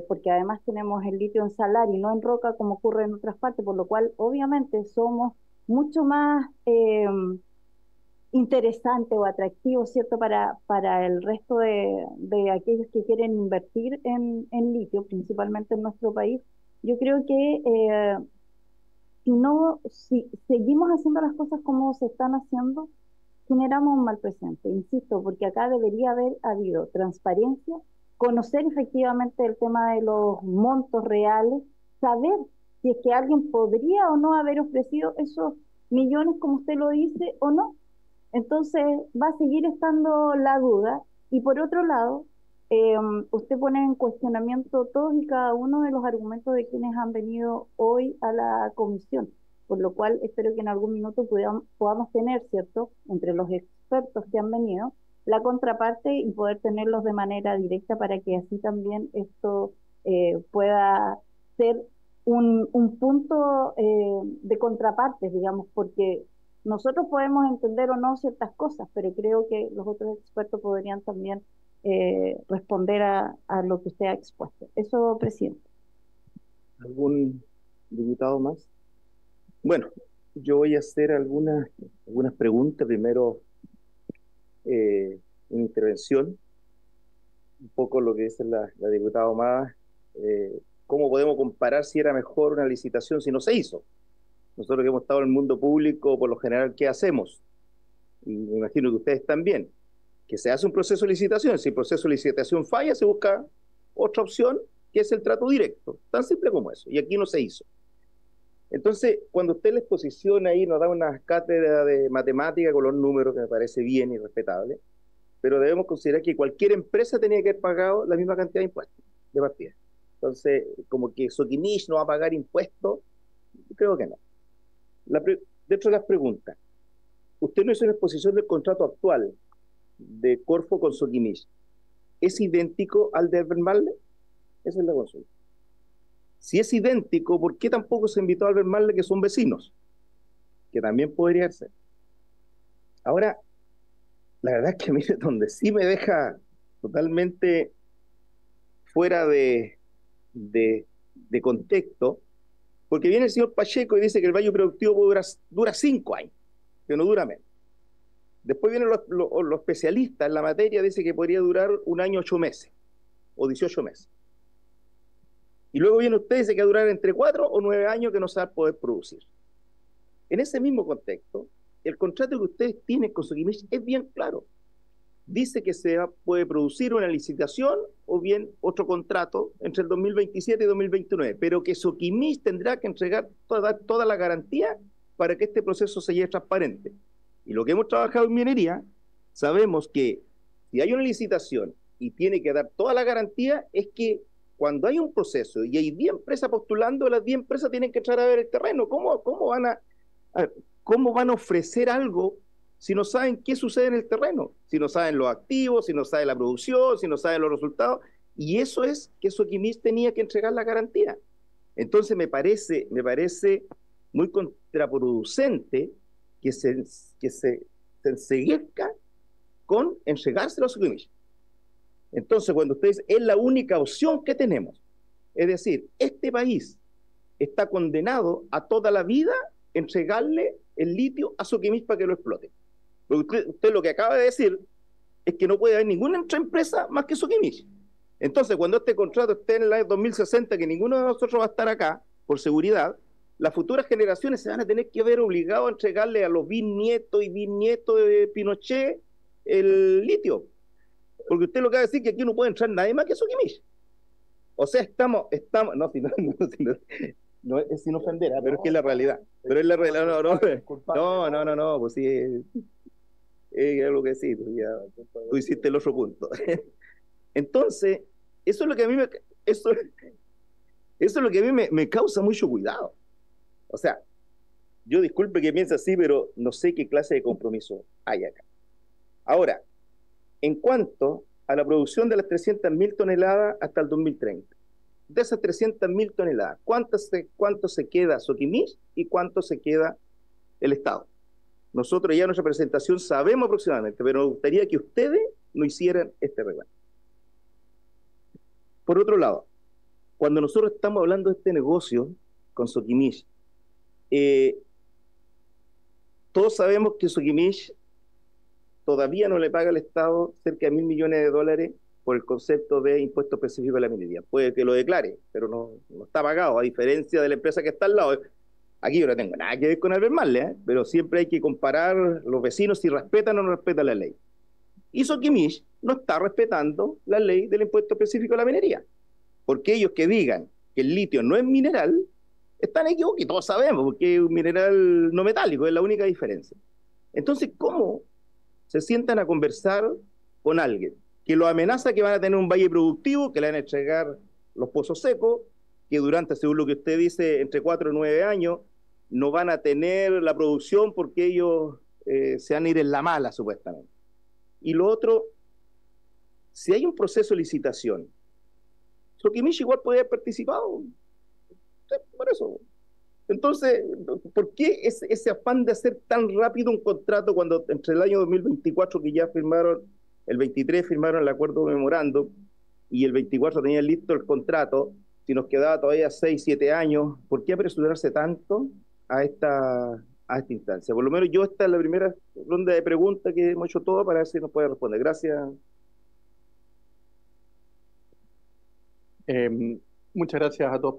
porque además tenemos el litio en salar y no en roca como ocurre en otras partes, por lo cual obviamente somos mucho más interesantes o atractivos, ¿cierto?, para el resto de aquellos que quieren invertir en litio, principalmente en nuestro país. Yo creo que si seguimos haciendo las cosas como se están haciendo, generamos un mal presente, insisto, porque acá debería haber habido transparencia, conocer efectivamente el tema de los montos reales, saber si es que alguien podría o no haber ofrecido esos millones como usted lo dice o no. Entonces va a seguir estando la duda y por otro lado, usted pone en cuestionamiento todos y cada uno de los argumentos de quienes han venido hoy a la comisión, por lo cual espero que en algún minuto podamos tener, ¿cierto?, entre los expertos que han venido, la contraparte y poder tenerlos de manera directa para que así también esto pueda ser un punto de contrapartes, digamos, porque Nosotros podemos entender o no ciertas cosas, pero creo que los otros expertos podrían también responder a lo que usted ha expuesto. Eso, presidente. ¿Algún diputado más? Bueno, yo voy a hacer algunas preguntas. Primero, una intervención, un poco lo que dice la diputada Ahumada. ¿Cómo podemos comparar si era mejor una licitación si no se hizo? Nosotros que hemos estado en el mundo público, por lo general, ¿qué hacemos? Y me imagino que ustedes también, que se hace un proceso de licitación. Si el proceso de licitación falla, se busca otra opción, que es el trato directo. Tan simple como eso. Y aquí no se hizo. Entonces, cuando usted en la exposición ahí nos da una cátedra de matemática con los números, que me parece bien y respetable, pero debemos considerar que cualquier empresa tenía que haber pagado la misma cantidad de impuestos de partida. Entonces, como que Soquimich no va a pagar impuestos, creo que no. Dentro de las preguntas, usted no hizo una exposición del contrato actual de Corfo con Soquimich. ¿Es idéntico al de Albemarle? Esa es la consulta. Si es idéntico, ¿por qué tampoco se invitó a Albemarle, que son vecinos? Que también podría ser. Ahora, la verdad es que mire, donde sí me deja totalmente fuera de contexto, porque viene el señor Pacheco y dice que el valle productivo dura 5 años, que no dura menos. Después vienen los especialistas en la materia, dice que podría durar 1 año 8 meses, o 18 meses. Y luego viene usted y dice que va a durar entre 4 o 9 años que no se va a poder producir. En ese mismo contexto, el contrato que ustedes tienen con Soquimich es bien claro. Dice que puede producir una licitación o bien otro contrato entre el 2027 y 2029, pero que Soquimich tendrá que entregar toda la garantía para que este proceso se lleve transparente. Y lo que hemos trabajado en minería, sabemos que si hay una licitación y tiene que dar toda la garantía, es que cuando hay un proceso y hay 10 empresas postulando, las 10 empresas tienen que entrar a ver el terreno. ¿Cómo van a ofrecer algo si no saben qué sucede en el terreno? Si no saben los activos, si no saben la producción, si no saben los resultados. Y eso es que Soquimich tenía que entregar la garantía. Entonces me parece muy contraproducente que se enseguezca con entregárselo a Soquimich. Entonces, cuando ustedes, es la única opción que tenemos. Es decir, este país está condenado a toda la vida entregarle el litio a Soquimich para que lo explote. Porque usted lo que acaba de decir es que no puede haber ninguna otra empresa más que Soquimich. Entonces, cuando este contrato esté en el año 2060, que ninguno de nosotros va a estar acá, por seguridad, las futuras generaciones se van a tener que ver obligados a entregarle a los bisnietos y bisnietos de Pinochet el litio. Porque usted lo que va a decir es que aquí no puede entrar nadie más que Soquimich. O sea, estamos no es sin ofender, pero es que es la realidad. Pero es la realidad, no, pues sí, es lo que sí, pues ya, tú hiciste el otro punto. Entonces, eso es lo que a mí me causa mucho cuidado. O sea, yo disculpe que piense así, pero no sé qué clase de compromiso hay acá. Ahora, en cuanto a la producción de las 300.000 toneladas hasta el 2030, de esas 300.000 toneladas, ¿cuánto se queda Soquimich y cuánto se queda el Estado? Nosotros ya en nuestra presentación sabemos aproximadamente, pero me gustaría que ustedes no hicieran este reglamento. Por otro lado, cuando nosotros estamos hablando de este negocio con Soquimich, todos sabemos que Soquimich todavía no le paga al Estado cerca de $1.000 millones por el concepto de impuesto específico a la minería. Puede que lo declare, pero no está pagado, a diferencia de la empresa que está al lado. Aquí yo no tengo nada que ver con Albemarle, pero siempre hay que comparar los vecinos si respetan o no respetan la ley. Y Soquimich no está respetando la ley del impuesto específico a la minería, porque ellos que digan que el litio no es mineral, están equivocados, y todos sabemos, porque es un mineral no metálico, es la única diferencia. Entonces, ¿cómo se sientan a conversar con alguien que lo amenaza que van a tener un valle productivo, que le van a entregar los pozos secos, que durante, según lo que usted dice, entre 4 y 9 años, no van a tener la producción porque ellos se van a ir en la mala, supuestamente? Y lo otro, si hay un proceso de licitación, Soquimich igual puede haber participado. Por eso, Entonces, ¿por qué ese afán de hacer tan rápido un contrato cuando entre el año 2024, que ya firmaron, el 23 firmaron el acuerdo memorando, y el 24 tenían listo el contrato, si nos quedaba todavía 6, 7 años, ¿por qué apresurarse tanto a esta instancia? Por lo menos yo, esta es la primera ronda de preguntas que hemos hecho todo para ver si nos puede responder. Gracias. Muchas gracias a todos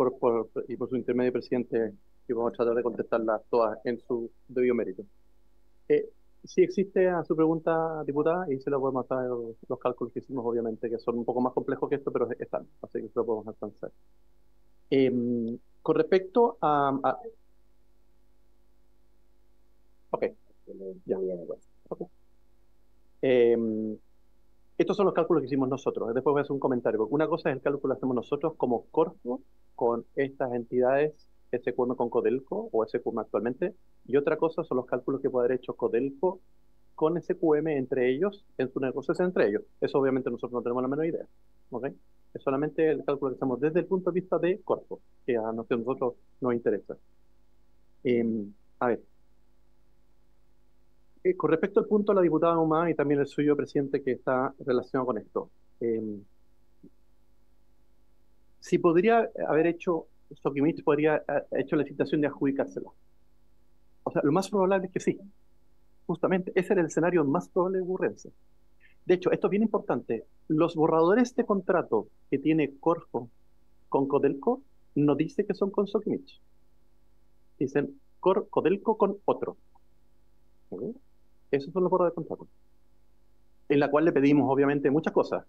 y por su intermedio, presidente, y vamos a tratar de contestarlas todas en su debido mérito. Sí existe a su pregunta, diputada, y se lo podemos dar los cálculos que hicimos, obviamente, que son un poco más complejos que esto, pero están, así que se lo podemos alcanzar. Con respecto a... Ok, ya. Okay. Estos son los cálculos que hicimos nosotros. Después voy a hacer un comentario, porque una cosa es el cálculo que hacemos nosotros como Corfo con estas entidades, SQM con Codelco o SQM actualmente, y otra cosa son los cálculos que puede haber hecho Codelco con SQM entre ellos, en su negociación entre ellos. Eso obviamente nosotros no tenemos la menor idea. ¿Okay? Es solamente el cálculo que hacemos desde el punto de vista de Corfo, que a nosotros nos interesa. A ver. Con respecto al punto de la diputada Humá y también el suyo, presidente, que está relacionado con esto. Si podría haber hecho, Sokimich podría haber hecho la licitación de adjudicársela. O sea, lo más probable es que sí. Justamente, ese era el escenario más probable de ocurrencia. De hecho, esto es bien importante. Los borradores de contrato que tiene Corfo con Codelco no dice que son con Sokimich. Dicen Codelco con otro. ¿Okay? Esos son los borradores de contrato. En la cual le pedimos, obviamente, muchas cosas.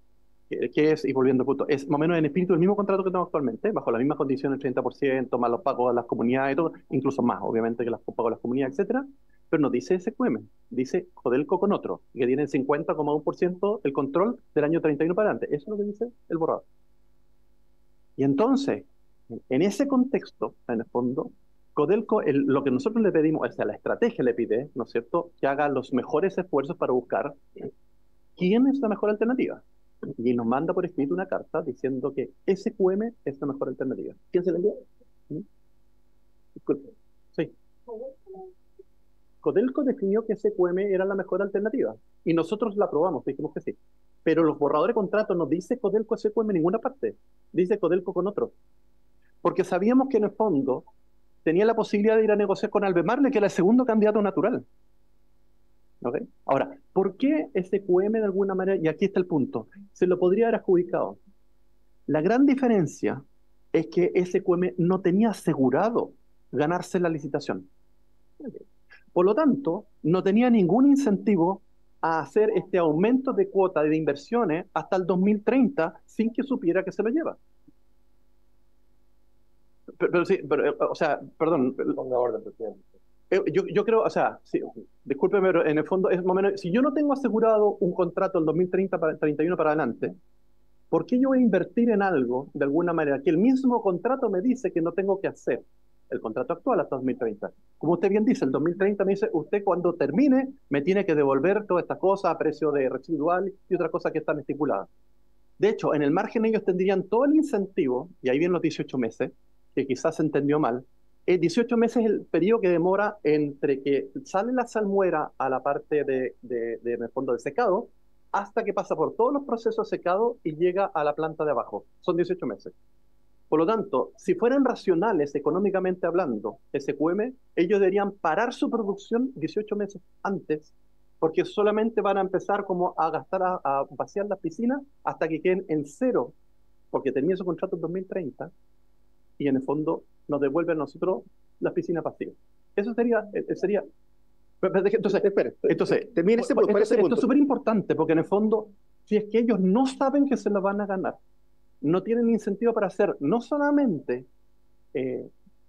¿Qué es? Y volviendo al punto, es más o menos en espíritu del mismo contrato que tenemos actualmente, bajo las mismas condiciones, 30%, más los pagos a las comunidades y todo, incluso más, obviamente, que los pagos a las comunidades, etcétera. Pero no dice SQM, dice Codelco con otro, que tiene 50,1% el control del año 31 para adelante. Eso es lo que dice el borrador. Y entonces, en ese contexto, en el fondo, Codelco, lo que nosotros le pedimos, o sea, la estrategia le pide, ¿no es cierto?, que haga los mejores esfuerzos para buscar quién es la mejor alternativa. Y nos manda por escrito una carta diciendo que SQM es la mejor alternativa. ¿Quién se la envió? Disculpe. Sí. Codelco definió que SQM era la mejor alternativa. Y nosotros la aprobamos, dijimos que sí. Pero los borradores de contrato no dice Codelco SQM en ninguna parte. Dice Codelco con otro. Porque sabíamos que en el fondo tenía la posibilidad de ir a negociar con Albemarle, que era el segundo candidato natural. ¿Okay? Ahora, ¿por qué SQM de alguna manera, y aquí está el punto, se lo podría haber adjudicado? La gran diferencia es que SQM no tenía asegurado ganarse la licitación. Por lo tanto, no tenía ningún incentivo a hacer este aumento de cuota de inversiones hasta el 2030 sin que supiera que se lo lleva. Pero sí, o sea, perdón. Ponga orden, presidente. Yo creo, o sea, sí, discúlpeme, pero en el fondo es más o menos, si yo no tengo asegurado un contrato el 2030 para el 31 para adelante, ¿por qué yo voy a invertir en algo de alguna manera que el mismo contrato me dice que no tengo que hacer? El contrato actual hasta 2030. Como usted bien dice, el 2030 me dice, usted cuando termine me tiene que devolver todas estas cosas a precio de residual y otras cosas que están estipuladas. De hecho, en el margen ellos tendrían todo el incentivo, y ahí vienen los 18 meses, que quizás se entendió mal. 18 meses es el periodo que demora entre que sale la salmuera a la parte en el fondo de secado, hasta que pasa por todos los procesos de secado y llega a la planta de abajo. Son 18 meses. Por lo tanto, si fueran racionales económicamente hablando, SQM, ellos deberían parar su producción 18 meses antes, porque solamente van a empezar como a gastar, a vaciar las piscinas hasta que queden en cero, porque termina su contrato en 2030, y en el fondo nos devuelven a nosotros las piscinas vacías. Eso sería... Entonces, termine ese punto. Esto es súper importante, porque en el fondo, si es que ellos no saben que se lo van a ganar, no tienen incentivo para hacer, no solamente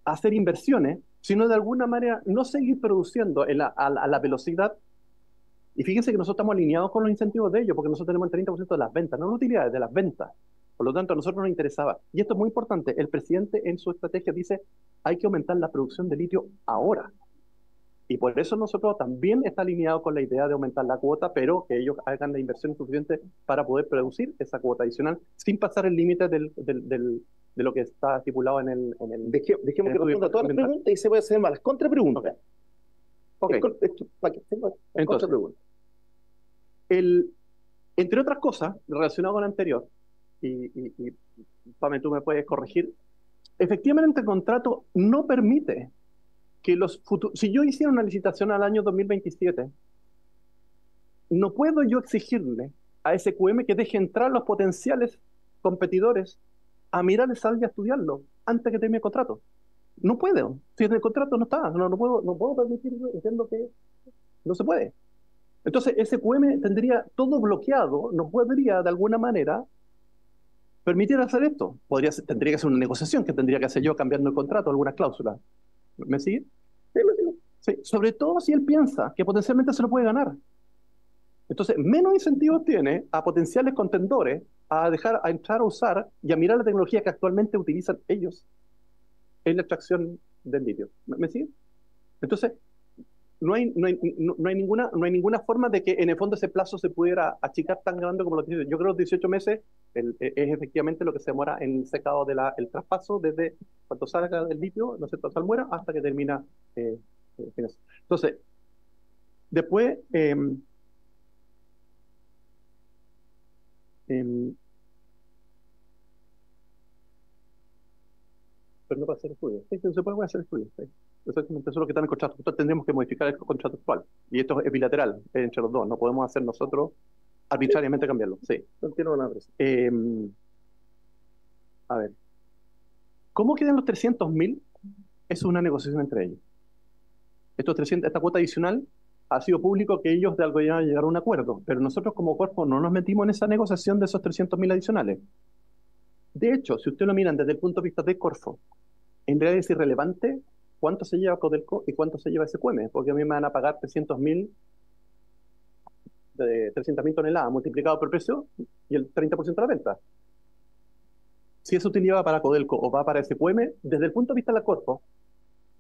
hacer inversiones, sino de alguna manera no seguir produciendo a la velocidad. Y fíjense que nosotros estamos alineados con los incentivos de ellos, porque nosotros tenemos el 30% de las ventas, no las utilidades, de las ventas. Por lo tanto, a nosotros nos interesaba. Y esto es muy importante. El presidente en su estrategia dice, hay que aumentar la producción de litio ahora. Y por eso nosotros también está alineado con la idea de aumentar la cuota, pero que ellos hagan la inversión suficiente para poder producir esa cuota adicional sin pasar el límite del de lo que está estipulado en el... Dejemos que responda todas las preguntas y se puede hacer más las contrapreguntas. Ok. Para que tenga las Entonces, contrapreguntas. Entre otras cosas, relacionado con lo anterior, y Pame, tú me puedes corregir, efectivamente el contrato no permite que los futuros... Si yo hiciera una licitación al año 2027, no puedo yo exigirle a SQM que deje entrar los potenciales competidores a mirar el SAL y a estudiarlo antes que termine el contrato. No puedo. Si en el contrato no está, no puedo permitirlo, entiendo que no se puede. Entonces, SQM tendría todo bloqueado, no podría de alguna manera permitir hacer esto. Tendría que ser una negociación que tendría que hacer yo cambiando el contrato, algunas cláusulas. ¿Me sigue? Sí, lo digo. Sí, sobre todo si él piensa que potencialmente se lo puede ganar. Entonces, menos incentivos tiene a potenciales contendores a dejar a entrar a usar y a mirar la tecnología que actualmente utilizan ellos en la extracción del litio. ¿Me sigue? Entonces, no hay ninguna forma de que en el fondo ese plazo se pudiera achicar tan grande como lo tiene. Yo creo que los 18 meses es efectivamente lo que se demora en el secado del traspaso desde cuando salga del litio, no sé, salmuera, hasta que termina. Entonces, después, pero no para hacer estudios. Sí, se puede hacer estudios. Sí. Exactamente, eso es lo que está en el contrato. Nosotros tendremos que modificar el contrato actual. Y esto es bilateral entre los dos. No podemos hacer nosotros arbitrariamente cambiarlo. Sí. No entiendo nada. A ver. ¿Cómo quedan los 300.000? Es una negociación entre ellos. Esta cuota adicional ha sido público que ellos de algo ya llegaron a un acuerdo, pero nosotros como cuerpo no nos metimos en esa negociación de esos 300.000 adicionales. De hecho, si ustedes lo miran desde el punto de vista de Corfo, en realidad es irrelevante cuánto se lleva Codelco y cuánto se lleva SQM, porque a mí me van a pagar 300.000 toneladas multiplicado por el precio y el 30% de la venta. Si eso utilidad va para Codelco o va para SQM, desde el punto de vista de la Corfo,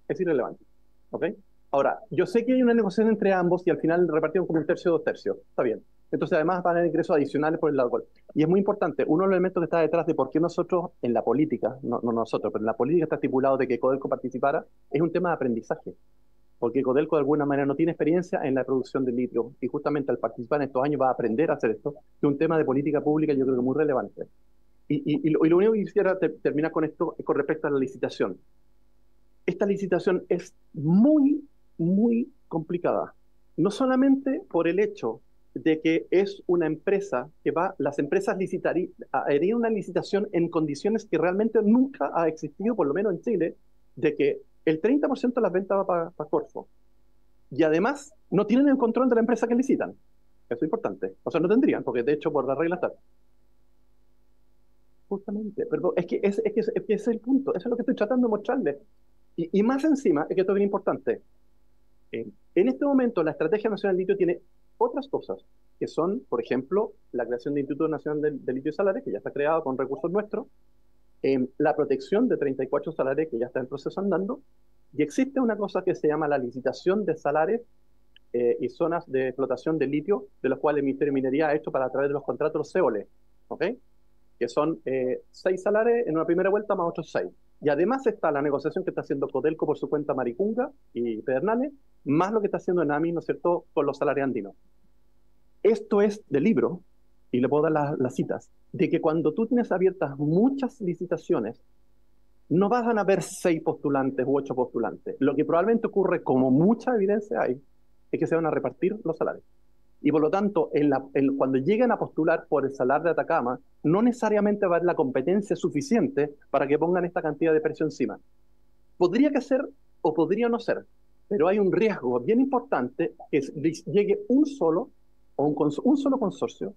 es irrelevante. ¿Ok? Ahora, yo sé que hay una negociación entre ambos y al final repartieron como un tercio, 2 tercios. Está bien. Entonces, además, van a haber ingresos adicionales por el lado cual. Y es muy importante, uno de los elementos que está detrás de por qué nosotros, en la política, no nosotros, pero en la política está estipulado de que Codelco participara, es un tema de aprendizaje. Porque Codelco, de alguna manera, no tiene experiencia en la producción de litio. Y justamente al participar en estos años va a aprender a hacer esto. Es un tema de política pública, yo creo que muy relevante. Y lo único que quisiera terminar con esto es con respecto a la licitación. Esta licitación es muy, muy complicada. No solamente por el hecho de que es una empresa que las empresas harían una licitación en condiciones que realmente nunca ha existido, por lo menos en Chile, de que el 30% de las ventas va para Corfo. Y además, no tienen el control de la empresa que licitan. Eso es importante. O sea, no tendrían, porque de hecho, por la regla está. Justamente, pero es que ese es el punto. Eso es lo que estoy tratando de mostrarles. Y más encima, es que esto es bien importante. En este momento, la Estrategia Nacional de Litio tiene otras cosas, que son, por ejemplo, la creación del Instituto Nacional de Litio y Salares, que ya está creado con recursos nuestros, la protección de 34 salares, que ya está en proceso andando, y existe una cosa que se llama la licitación de salares y zonas de explotación de litio, de los cuales el Ministerio de Minería ha hecho para a través de los contratos los CEOLE, ¿ok? Que son 6 salares en una primera vuelta más otros 6. Y además está la negociación que está haciendo Codelco por su cuenta Maricunga y Pedernales, más lo que está haciendo Enami, ¿no es cierto?, con los salarios andinos. Esto es del libro, y le puedo dar las citas, de que cuando tú tienes abiertas muchas licitaciones, no van a haber 6 postulantes u 8 postulantes. Lo que probablemente ocurre, como mucha evidencia hay, es que se van a repartir los salarios. Y por lo tanto, cuando lleguen a postular por el salar de Atacama, no necesariamente va a haber la competencia suficiente para que pongan esta cantidad de precio encima. Podría que ser o podría no ser, pero hay un riesgo bien importante que llegue un solo consorcio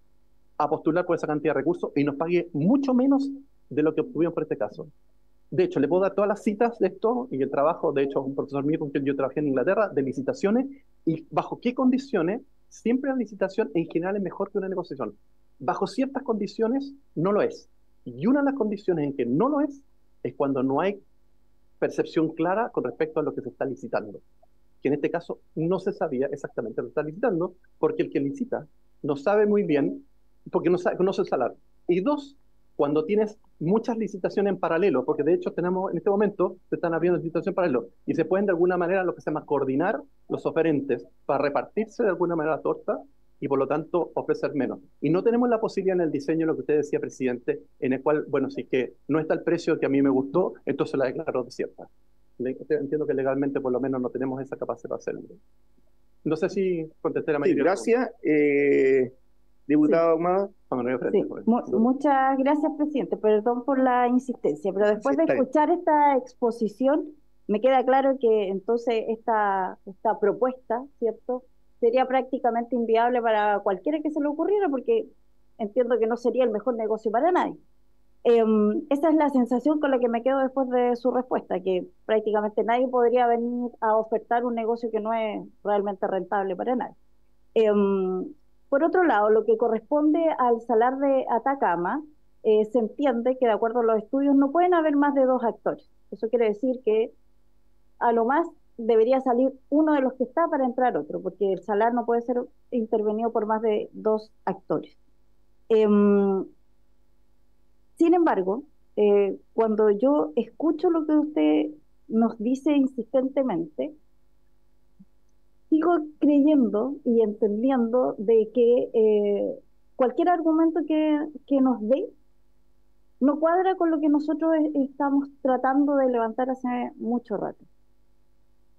a postular por esa cantidad de recursos y nos pague mucho menos de lo que obtuvimos por este caso. De hecho, le puedo dar todas las citas de esto y el trabajo, de hecho, un profesor mío con quien yo trabajé en Inglaterra, de licitaciones y bajo qué condiciones. Siempre la licitación en general es mejor que una negociación. Bajo ciertas condiciones no lo es. Y una de las condiciones en que no lo es cuando no hay percepción clara con respecto a lo que se está licitando. Que en este caso no se sabía exactamente lo que está licitando, porque el que licita no sabe muy bien, porque no conoce el salario. Y 2, cuando tienes muchas licitaciones en paralelo, porque de hecho tenemos, en este momento, se están abriendo licitaciones en paralelo, y se pueden de alguna manera, lo que se llama, coordinar los oferentes para repartirse de alguna manera la torta, y por lo tanto ofrecer menos. Y no tenemos la posibilidad en el diseño, lo que usted decía, presidente, en el cual, bueno, si es que no está el precio que a mí me gustó, entonces la declaro desierta. Entiendo que legalmente por lo menos no tenemos esa capacidad de hacerlo. No sé si contesté la Sí, mayoría. gracias, diputado Ahumada. Sí, muchas gracias, presidente. Perdón por la insistencia, pero después Sí, de está bien. escuchar esta exposición, me queda claro que entonces esta propuesta, ¿cierto?, sería prácticamente inviable para cualquiera que se le ocurriera, porque entiendo que no sería el mejor negocio para nadie. Esa es la sensación con la que me quedo después de su respuesta, que prácticamente nadie podría venir a ofertar un negocio que no es realmente rentable para nadie. Por otro lado, lo que corresponde al salar de Atacama, se entiende que de acuerdo a los estudios no pueden haber más de 2 actores. Eso quiere decir que a lo más debería salir uno de los que está para entrar otro, porque el salar no puede ser intervenido por más de 2 actores. Sin embargo, cuando yo escucho lo que usted nos dice insistentemente, sigo creyendo y entendiendo de que cualquier argumento que nos dé no cuadra con lo que nosotros estamos tratando de levantar hace mucho rato.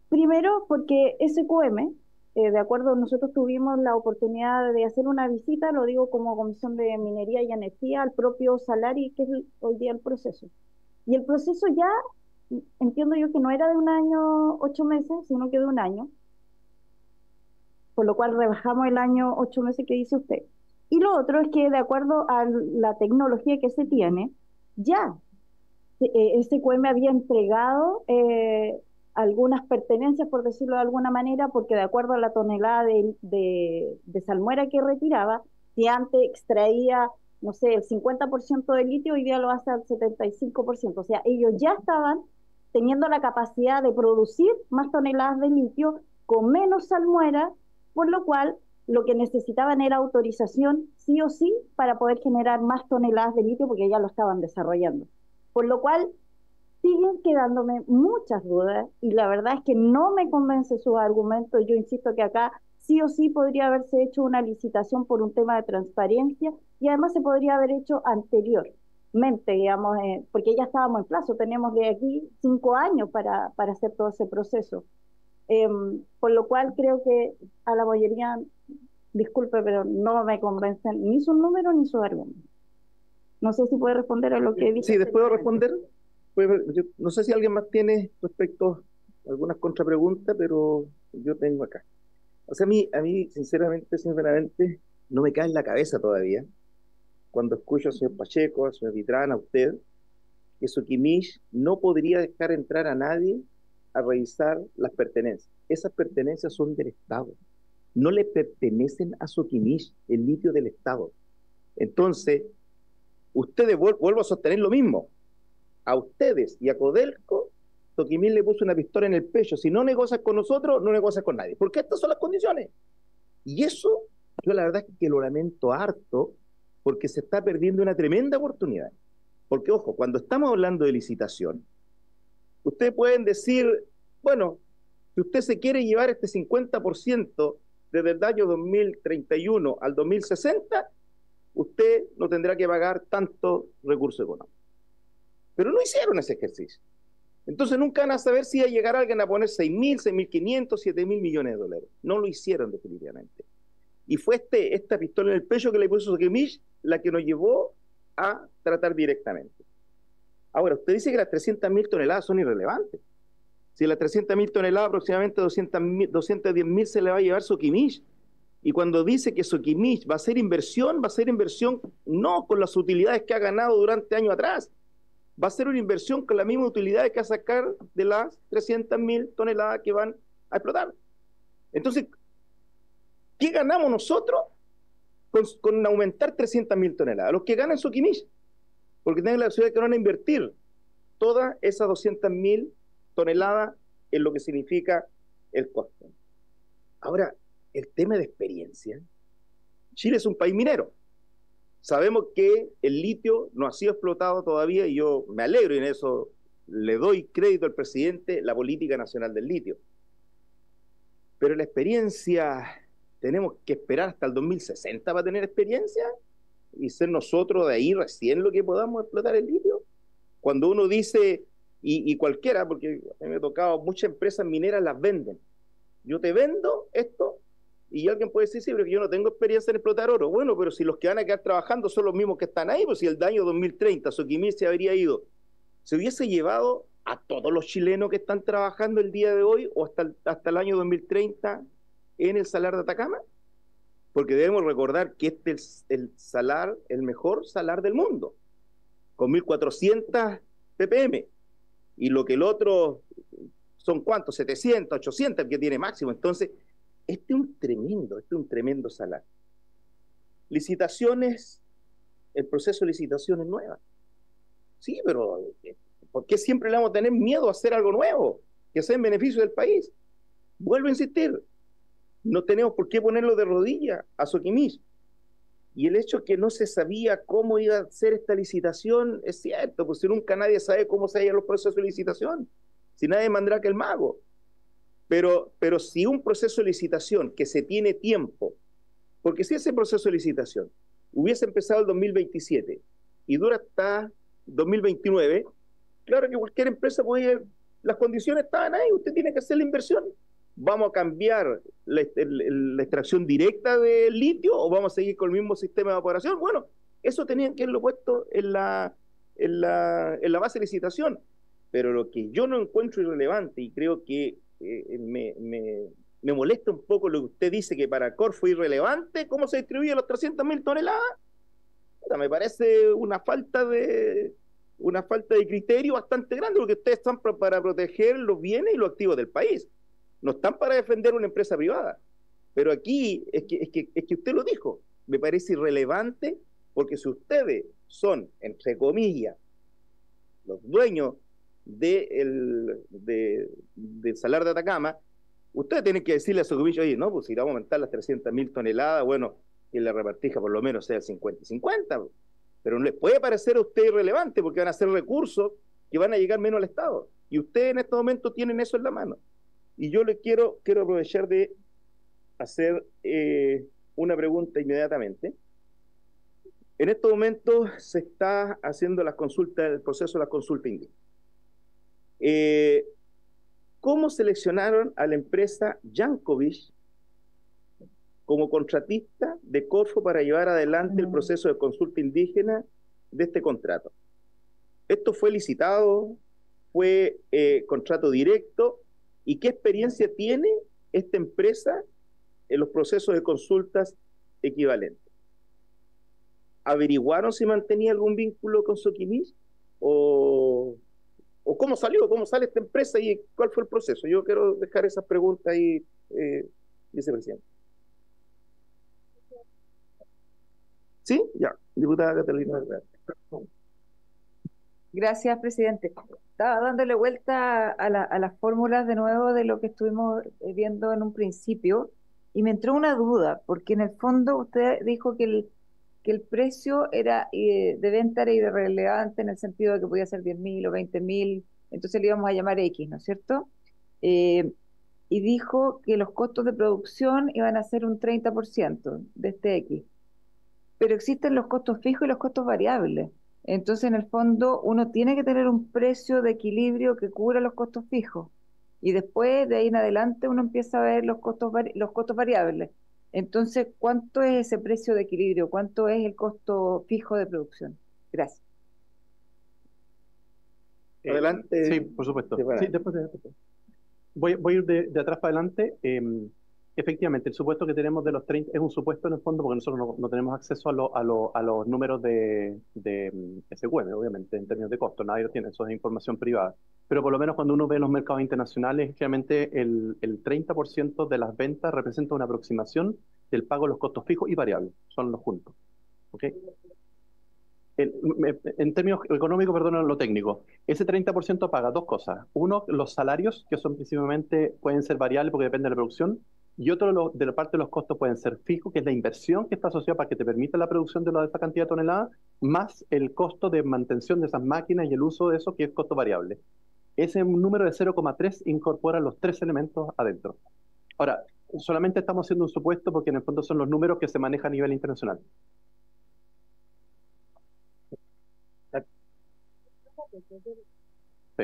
Primero, porque SQM, de acuerdo, nosotros tuvimos la oportunidad de hacer una visita, lo digo como Comisión de Minería y Energía, al propio Salari, que es hoy día el proceso. Y el proceso ya, entiendo yo que no era de 1 año, 8 meses, sino que de 1 año, por lo cual rebajamos el año 8 meses que dice usted. Y lo otro es que de acuerdo a la tecnología que se tiene, ya SQM había entregado algunas pertenencias, por decirlo de alguna manera, porque de acuerdo a la tonelada de salmuera que retiraba, si antes extraía, no sé, el 50% de litio, hoy día lo hace al 75%. O sea, ellos ya estaban teniendo la capacidad de producir más toneladas de litio con menos salmuera, por lo cual lo que necesitaban era autorización sí o sí para poder generar más toneladas de litio, porque ya lo estaban desarrollando. Por lo cual siguen quedándome muchas dudas y la verdad es que no me convence sus argumentos. Yo insisto que acá sí o sí podría haberse hecho una licitación por un tema de transparencia y además se podría haber hecho anteriormente, digamos, porque ya estábamos en plazo, tenemos de aquí 5 años para hacer todo ese proceso. Por lo cual creo que a la mayoría, disculpe, pero no me convencen ni sus números ni sus argumentos. No sé si puede responder a lo que dice. Sí, después de responder. Yo no sé si alguien más tiene respecto a algunas contrapreguntas, pero yo tengo acá. O sea, a mí sinceramente, no me cae en la cabeza todavía, cuando escucho al señor Pacheco, al señor Vitrán, a usted, que Soquimich no podría dejar entrar a nadie a revisar las pertenencias. Esas pertenencias son del Estado. No le pertenecen a Soquimich, el litio del Estado. Entonces, ustedes, vuelvo a sostener lo mismo, a ustedes y a Codelco, Soquimich le puso una pistola en el pecho. Si no negocias con nosotros, no negocias con nadie. Porque estas son las condiciones. Y eso, yo la verdad es que lo lamento harto, porque se está perdiendo una tremenda oportunidad. Porque, ojo, cuando estamos hablando de licitación, ustedes pueden decir, bueno, si usted se quiere llevar este 50% desde el año 2031 al 2060, usted no tendrá que pagar tanto recurso económico. Pero no hicieron ese ejercicio. Entonces nunca van a saber si va a llegar alguien a poner 6.000, 6.500, 7.000 millones de dólares. No lo hicieron definitivamente. Y fue esta pistola en el pecho que le puso Soquimich la que nos llevó a tratar directamente. Ahora, usted dice que las 300.000 toneladas son irrelevantes. Si las 300.000 toneladas, aproximadamente 210.000 se le va a llevar Soquimich. Y cuando dice que Soquimich va a ser inversión no con las utilidades que ha ganado durante años atrás. Va a ser una inversión con la misma utilidad que va a sacar de las 300.000 toneladas que van a explotar. Entonces, ¿qué ganamos nosotros con aumentar 300.000 toneladas? Los que ganan Soquimich, porque tienen la posibilidad que van a invertir todas esas 200.000 toneladas en lo que significa el costo. Ahora, el tema de experiencia. Chile es un país minero. Sabemos que el litio no ha sido explotado todavía y yo me alegro y en eso le doy crédito al presidente, la política nacional del litio. Pero la experiencia, tenemos que esperar hasta el 2060 para tener experiencia y ser nosotros de ahí recién lo que podamos explotar el litio. Cuando uno dice, y cualquiera, porque a mí me ha tocado, muchas empresas mineras las venden. Yo te vendo esto y alguien puede decir, sí, pero yo no tengo experiencia en explotar oro. Bueno, pero si los que van a quedar trabajando son los mismos que están ahí, pues si el año 2030 Soquimich se habría ido, se hubiese llevado a todos los chilenos que están trabajando el día de hoy o hasta el año 2030 en el Salar de Atacama, porque debemos recordar que este es el mejor salar del mundo, con 1.400 ppm, y lo que el otro son ¿cuántos? 700, 800, el que tiene máximo. Entonces, este es un tremendo salar. Licitaciones, el proceso de licitación es nueva. Sí, pero ¿por qué siempre le vamos a tener miedo a hacer algo nuevo, que sea en beneficio del país? Vuelvo a insistir, no tenemos por qué ponerlo de rodillas a Soquimich. Y el hecho que no se sabía cómo iba a ser esta licitación es cierto, pues si nunca nadie sabe cómo se hallan los procesos de licitación, si nadie mandará que el mago. Pero si un proceso de licitación que se tiene tiempo, porque si ese proceso de licitación hubiese empezado el 2027 y dura hasta 2029, claro que cualquier empresa podía, las condiciones estaban ahí, usted tiene que hacer la inversión. ¿Vamos a cambiar la extracción directa del litio o vamos a seguir con el mismo sistema de evaporación? Bueno, eso tenían que haberlo puesto en la base de licitación. Pero lo que yo no encuentro irrelevante y creo que me molesta un poco lo que usted dice que para Corfo es irrelevante, ¿cómo se distribuyen los 300.000 toneladas? Me parece una falta de criterio bastante grande, porque ustedes están para proteger los bienes y los activos del país. No están para defender una empresa privada. Pero aquí es que usted lo dijo, me parece irrelevante, porque si ustedes son, entre comillas, los dueños del Salar de Atacama, ustedes tienen que decirle a Soquimich, oye, no, pues si vamos a aumentar las 300.000 toneladas, bueno, que la repartija por lo menos sea el 50 y 50, pero no les puede parecer a usted irrelevante, porque van a ser recursos que van a llegar menos al Estado, y ustedes en este momento tienen eso en la mano. Y yo le quiero aprovechar de hacer una pregunta inmediatamente. En estos momentos se está haciendo las consultas, el proceso de la consulta indígena. ¿Cómo seleccionaron a la empresa Yankovich como contratista de Corfo para llevar adelante el proceso de consulta indígena de este contrato? ¿Esto fue licitado? ¿Fue contrato directo? ¿Y qué experiencia tiene esta empresa en los procesos de consultas equivalentes? ¿Averiguaron si mantenía algún vínculo con Soquimich? ¿O cómo sale esta empresa y cuál fue el proceso? Yo quiero dejar esas preguntas ahí, vicepresidente. ¿Sí? Ya, diputada Catalina. Gracias, presidente. Estaba dándole vuelta a las fórmulas de nuevo de lo que estuvimos viendo en un principio y me entró una duda, porque en el fondo usted dijo que el precio era de venta era irrelevante en el sentido de que podía ser 10.000 o 20.000, entonces le íbamos a llamar X, ¿no es cierto? Y dijo que los costos de producción iban a ser un 30% de este X. Pero existen los costos fijos y los costos variables. Entonces, en el fondo, uno tiene que tener un precio de equilibrio que cubra los costos fijos. Y después, de ahí en adelante, uno empieza a ver los costos variables. Entonces, ¿cuánto es ese precio de equilibrio? ¿Cuánto es el costo fijo de producción? Gracias. Adelante. Sí, por supuesto. Sí, después. Voy a ir de atrás para adelante. Efectivamente, el supuesto que tenemos de los 30 es un supuesto en el fondo porque nosotros no tenemos acceso a los números de SQM, obviamente, en términos de costo. Nadie lo tiene, eso es información privada. Pero por lo menos cuando uno ve los mercados internacionales, generalmente el 30% de las ventas representa una aproximación del pago de los costos fijos y variables. Son los juntos. ¿Okay? En términos económicos, perdón, lo técnico, ese 30% paga dos cosas. Uno, los salarios, que son principalmente, pueden ser variables porque depende de la producción, Y otro de la parte de los costos pueden ser fijos, que es la inversión que está asociada para que te permita la producción de esa cantidad de toneladas, más el costo de mantención de esas máquinas y el uso de eso, que es costo variable. Ese número de 0,3 incorpora los tres elementos adentro. Ahora, solamente estamos haciendo un supuesto porque en el fondo son los números que se manejan a nivel internacional. Sí.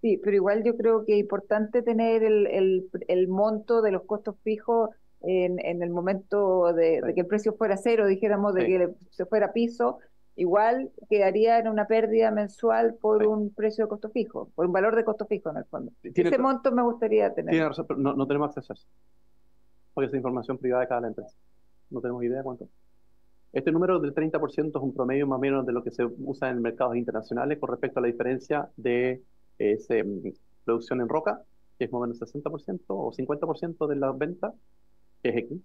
Sí, pero igual yo creo que es importante tener el monto de los costos fijos en el momento de que el precio fuera cero, dijéramos, de Sí. que se fuera a piso, igual quedaría en una pérdida mensual por Sí. un precio de costo fijo, por un valor de costo fijo en el fondo. Tiene Ese ra- monto me gustaría Tiene tener. razón, pero no tenemos acceso a eso. Porque es información privada de cada empresa. No tenemos idea de cuánto. Este número del 30% es un promedio más o menos de lo que se usa en mercados internacionales con respecto a la diferencia de producción en roca, que es más o menos 60% o 50% de las ventas, que es X,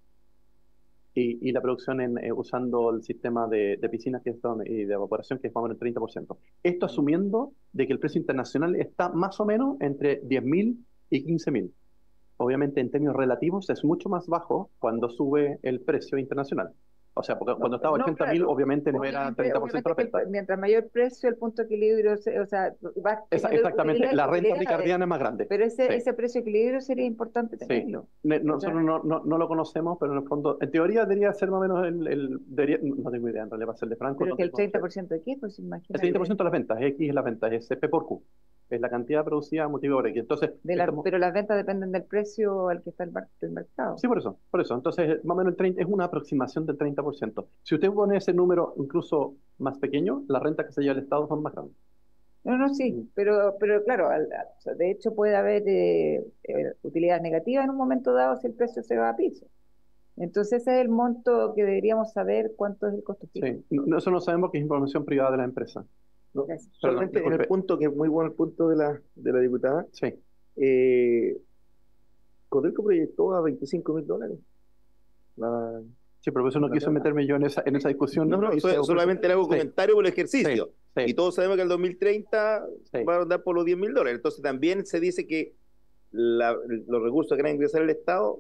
y la producción usando el sistema de piscinas y de evaporación, que es más o menos el 30%. Esto asumiendo de que el precio internacional está más o menos entre 10.000 y 15.000. Obviamente, en términos relativos, es mucho más bajo cuando sube el precio internacional. O sea, porque cuando estaba a 80.000, claro. obviamente no era 30% la Obviamente que oferta. mientras mayor precio, el punto de equilibrio, o sea, va a tener Exactamente, la renta utilidades, ricardiana es más grande. pero Sí. ese precio de equilibrio sería importante Sí. tenerlo. Nosotros no lo conocemos, pero en el fondo, en teoría debería ser más o menos no tengo idea, en realidad, para serle franco. Pero No que el tengo- 30% de qué, pues El imagínate. 30% de las ventas, X es las ventas, es P por Q. Es la cantidad producida motivo por X. Entonces, Pero las ventas dependen del precio al que está el mercado. sí, por eso. Entonces, más o menos el 30 es una aproximación del 30%. Si usted pone ese número incluso más pequeño, las rentas que se lleva el Estado son más grandes. No, sí, pero claro, o sea, de hecho puede haber utilidades negativas en un momento dado si el precio se va a piso. Entonces ese es el monto que deberíamos saber cuánto es el costo fijo. Sí, eso no sabemos, que es información privada de la empresa. No, Gracias. solamente en el disculpe. punto, que es muy bueno el punto de la diputada, Sí. Codelco proyectó a $25.000. La- Sí, pero por eso no La quise renta. meterme yo en esa discusión. No, Hice un- solamente le hago Sí, comentario por el ejercicio. sí, Y todos sabemos que el 2030 sí. va a andar por los $10.000. Entonces también se dice que los recursos que van a ingresar al Estado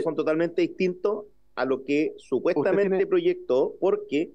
son totalmente distintos a lo que supuestamente tiene- proyectó, porque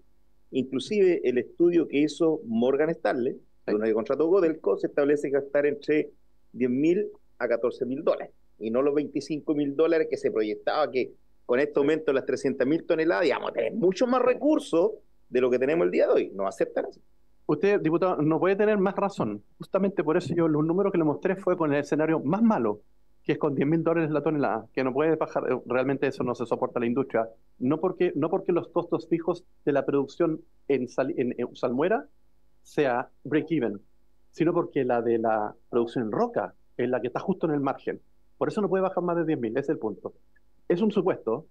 inclusive el estudio que hizo Morgan Stanley, de una que contrató Codelco, se establece que va a estar entre $10.000 a $14.000, y no los $25.000 que se proyectaba, que con este aumento de las 300.000 toneladas, digamos, tener mucho más recursos de lo que tenemos el día de hoy. No aceptan eso. Usted, diputado, no puede tener más razón. Justamente por eso yo los números que le mostré fue con el escenario más malo, que es con $10.000 la tonelada, que no puede bajar. Realmente eso no se soporta la industria. No porque los costos fijos de la producción en salmuera sea break-even, sino porque la de la producción en roca es la que está justo en el margen. Por eso no puede bajar más de 10.000, ese es el punto. Es un supuesto,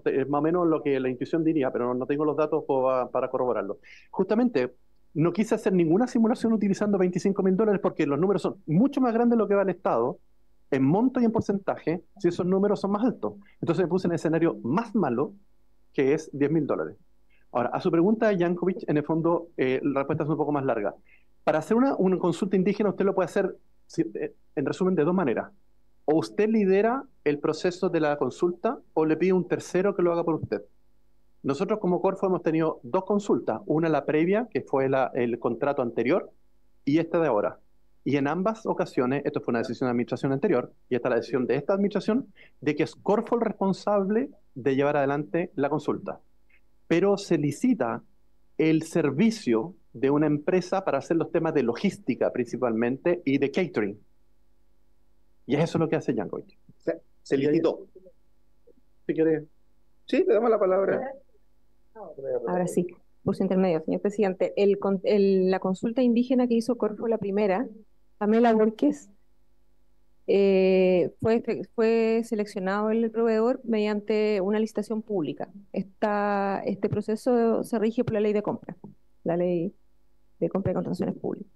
es más o menos lo que la intuición diría, pero no tengo los datos para corroborarlo. Justamente, no quise hacer ninguna simulación utilizando $25.000 porque los números son mucho más grandes de lo que va el Estado, en monto y en porcentaje, si esos números son más altos. Entonces me puse en el escenario más malo, que es $10.000. Ahora, a su pregunta, Yankovic, en el fondo, la respuesta es un poco más larga. Para hacer una consulta indígena, usted lo puede hacer, en resumen, de dos maneras. O usted lidera el proceso de la consulta o le pide un tercero que lo haga por usted. Nosotros como Corfo hemos tenido dos consultas, una la previa, que fue el contrato anterior, y esta de ahora. Y en ambas ocasiones, esto fue una decisión de administración anterior, y esta es la decisión de esta administración, de que es Corfo el responsable de llevar adelante la consulta. Pero se licita el servicio de una empresa para hacer los temas de logística principalmente y de catering. Y es eso lo que hace Yankovic. Se licitó. Si quiere. Sí, le damos la palabra. Ahora sí, por su intermedio, señor presidente. La consulta indígena que hizo Corfo, la primera, Pamela Borges, fue seleccionado el proveedor mediante una licitación pública. Este proceso se rige por la ley de compra, la ley de compra y contrataciones públicas.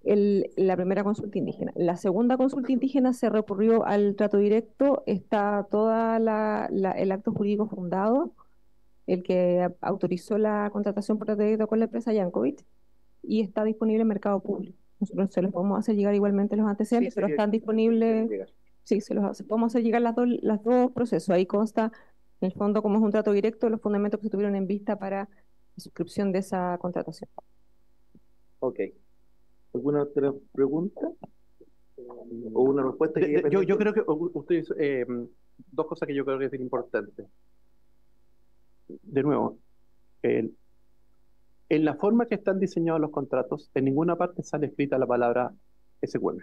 La primera consulta indígena. La segunda consulta indígena se recurrió al trato directo, está todo el acto jurídico fundado, el que autorizó la contratación por trato directo con la empresa Yankovic, y está disponible en mercado público. Nosotros se los podemos hacer llegar igualmente los antecedentes, Sí, pero sería- están disponibles. Sí, se los hace. Podemos hacer llegar las dos procesos. Ahí consta, en el fondo, como es un trato directo, los fundamentos que se tuvieron en vista para la suscripción de esa contratación. Ok. ¿Alguna otra pregunta? ¿O una respuesta? Yo creo que ustedes, dos cosas que yo creo que es importante. De nuevo, en la forma que están diseñados los contratos, en ninguna parte sale escrita la palabra SQM.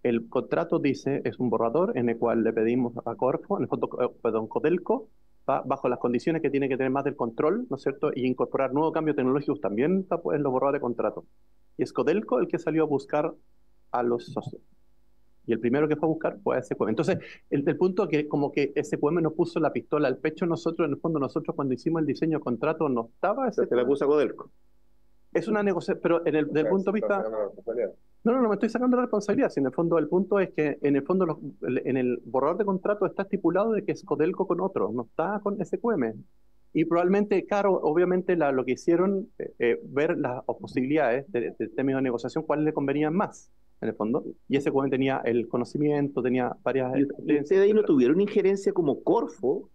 El contrato dice, es un borrador en el cual le pedimos a Corfo, en el fondo, perdón, Codelco, bajo las condiciones que tiene que tener más del control, ¿no es cierto? Y incorporar nuevos cambios tecnológicos también está en los borradores de contrato. Y es Codelco el que salió a buscar a los socios. Y el primero que fue a buscar fue a SQM. Entonces, el punto que como que SQM nos puso la pistola al pecho nosotros, en el fondo nosotros cuando hicimos el diseño de contrato no estaba SQM. Se la acusa Codelco. Es una negociación, pero del punto de vista... No me estoy sacando la responsabilidad. Si en el fondo el punto es que en el fondo en el borrador de contrato está estipulado de que es Codelco con otro, no está con SQM. Y probablemente, claro, obviamente lo que hicieron, ver las posibilidades de términos de negociación, cuáles le convenían más, en el fondo. Y SQM tenía el conocimiento, tenía varias... ¿Y ustedes ahí no tuvieron injerencia como Corfo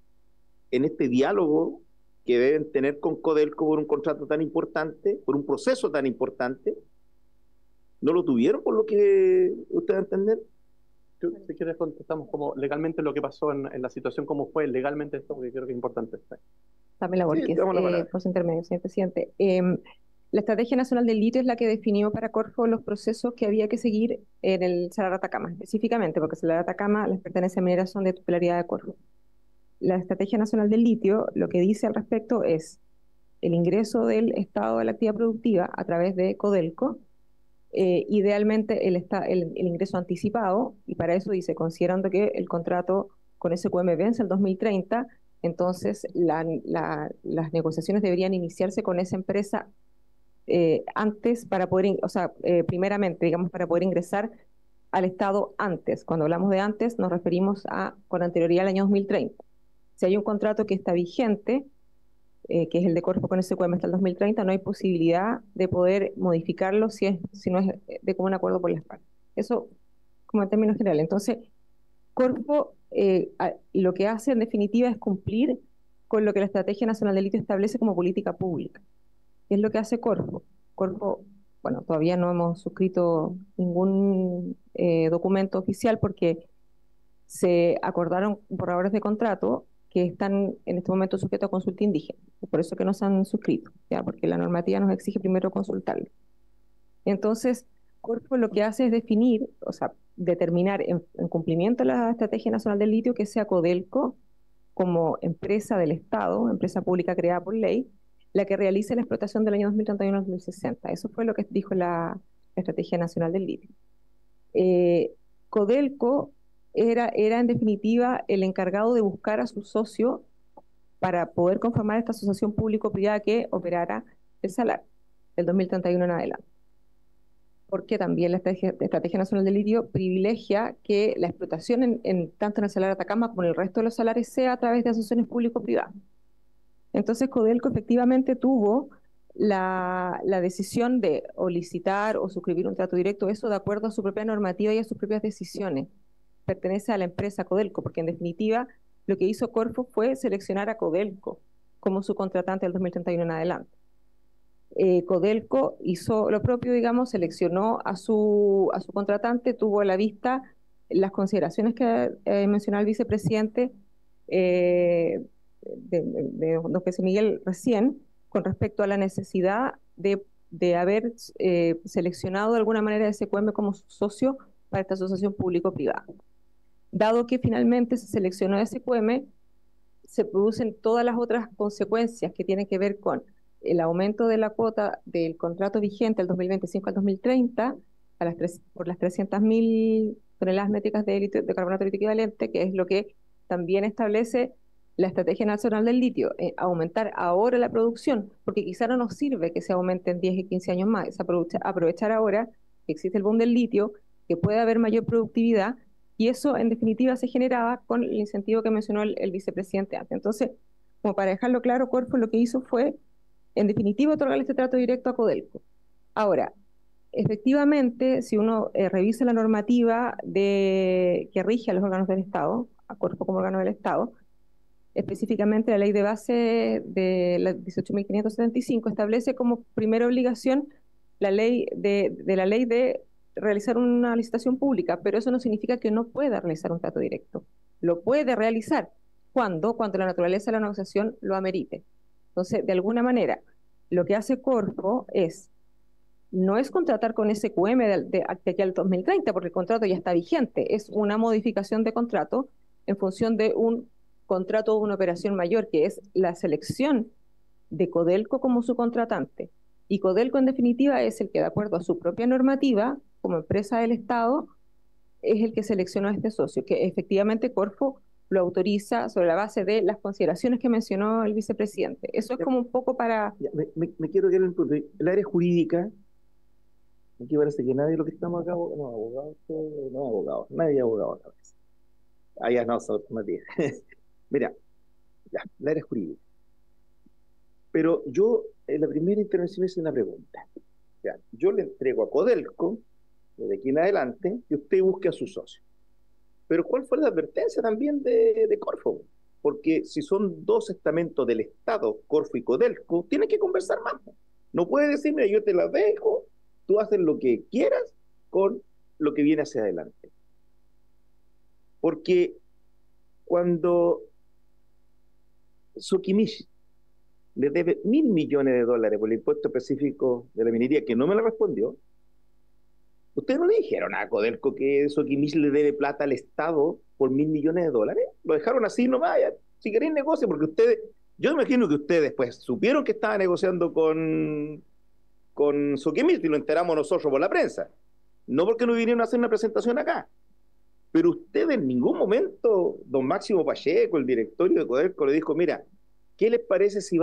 en este diálogo que deben tener con Codelco por un contrato tan importante, por un proceso tan importante? ¿No lo tuvieron por lo que ustedes entienden? Si quieres contestamos como legalmente lo que pasó en la situación, cómo fue legalmente esto, porque creo que es importante. Dame la Borges, por su intermedio, señor presidente. La Estrategia Nacional del Litio es la que definió para Corfo los procesos que había que seguir en el Salar de Atacama, específicamente, porque el Salar de Atacama les pertenece a mineración de titularidad de Corfo. La Estrategia Nacional del Litio lo que dice al respecto es el ingreso del Estado a la actividad productiva a través de Codelco, idealmente el ingreso anticipado, y para eso dice, considerando que el contrato con SQM vence el 2030, entonces las negociaciones deberían iniciarse con esa empresa antes para poder, primeramente, digamos, para poder ingresar al Estado antes. Cuando hablamos de antes, nos referimos a con anterioridad al año 2030. Si hay un contrato que está vigente, que es el de Corfo con SQM hasta el 2030, no hay posibilidad de poder modificarlo si no es de común acuerdo por las partes. Eso como en términos generales. Entonces, Corfo lo que hace en definitiva es cumplir con lo que la Estrategia Nacional del Litio establece como política pública. ¿Qué es lo que hace Corfo? Corfo, bueno, todavía no hemos suscrito ningún documento oficial porque se acordaron borradores de contrato que están en este momento sujetos a consulta indígena. Por eso que no se han suscrito, ¿ya? Porque la normativa nos exige primero consultarlo. Entonces, Corfo lo que hace es definir, o sea, determinar en cumplimiento de la Estrategia Nacional del Litio que sea Codelco como empresa del Estado, empresa pública creada por ley, la que realice la explotación del año 2031 al 2060. Eso fue lo que dijo la Estrategia Nacional del Litio. Codelco era en definitiva el encargado de buscar a su socio para poder conformar esta asociación público-privada que operara el salar del 2031 en adelante. Porque también la Estrategia Nacional del Litio privilegia que la explotación tanto en el salar de Atacama como en el resto de los salares sea a través de asociaciones público-privadas. Entonces Codelco efectivamente tuvo la decisión de o licitar o suscribir un trato directo, eso de acuerdo a su propia normativa y a sus propias decisiones. Pertenece a la empresa Codelco, porque en definitiva lo que hizo Corfo fue seleccionar a Codelco como su contratante del 2031 en adelante. Codelco hizo lo propio, digamos, seleccionó a su contratante, tuvo a la vista las consideraciones que mencionó el vicepresidente de don José Miguel recién, con respecto a la necesidad de haber seleccionado de alguna manera a SQM como socio para esta asociación público-privada. Dado que finalmente se seleccionó a SQM, se producen todas las otras consecuencias que tienen que ver con el aumento de la cuota del contrato vigente del 2025 al 2030 por las 300.000 toneladas métricas de carbonato lítico equivalente, que es lo que también establece la Estrategia Nacional del Litio, aumentar ahora la producción, porque quizá no nos sirve que se aumente en 10 y 15 años más, es aprovechar ahora que existe el boom del litio, que puede haber mayor productividad, y eso en definitiva se generaba con el incentivo que mencionó el vicepresidente antes. Entonces, como para dejarlo claro, Corfo lo que hizo fue, en definitiva, otorgarle este trato directo a Codelco. Ahora, efectivamente, si uno revisa la normativa que rige a los órganos del Estado, a Corfo como órgano del Estado, específicamente la ley de base de la 18.575 establece como primera obligación la ley la ley de realizar una licitación pública, pero eso no significa que no pueda realizar un trato directo. Lo puede realizar cuando la naturaleza de la negociación lo amerite. Entonces, de alguna manera, lo que hace Corfo no es contratar con SQM de aquí al 2030, porque el contrato ya está vigente, es una modificación de contrato en función de un contrato o una operación mayor, que es la selección de Codelco como su contratante. Y Codelco, en definitiva, es el que, de acuerdo a su propia normativa, como empresa del Estado, es el que seleccionó a este socio, que efectivamente Corfo lo autoriza sobre la base de las consideraciones que mencionó el vicepresidente. Eso es como un poco para... Me quiero quedar en el punto. El área jurídica, aquí parece que nadie de los que estamos acá, no, abogados, nadie es abogado acá. Allá no, Matías. Mira, ya, el área jurídica. Pero yo, en la primera intervención hice una pregunta. Ya, yo le entrego a Codelco, de aquí en adelante, que usted busque a su socio. Pero ¿cuál fue la advertencia también de Corfo? Porque si son dos estamentos del Estado, Corfo y Codelco, tienen que conversar más. No puede decir, mira, yo te la dejo, tú haces lo que quieras con lo que viene hacia adelante. Porque cuando Sokimich le debe $1.000 millones por el impuesto específico de la minería, que no me lo respondió, ¿ustedes no le dijeron a Codelco que Sokimich le debe plata al Estado por $1.000 millones? Lo dejaron así nomás, ya, si queréis negocio, porque ustedes, yo me imagino que ustedes pues supieron que estaba negociando con Sokimich y lo enteramos nosotros por la prensa, no porque no vinieron a hacer una presentación acá. Pero ustedes en ningún momento, don Máximo Pacheco, el directorio de Codelco, le dijo, mira, ¿qué les parece si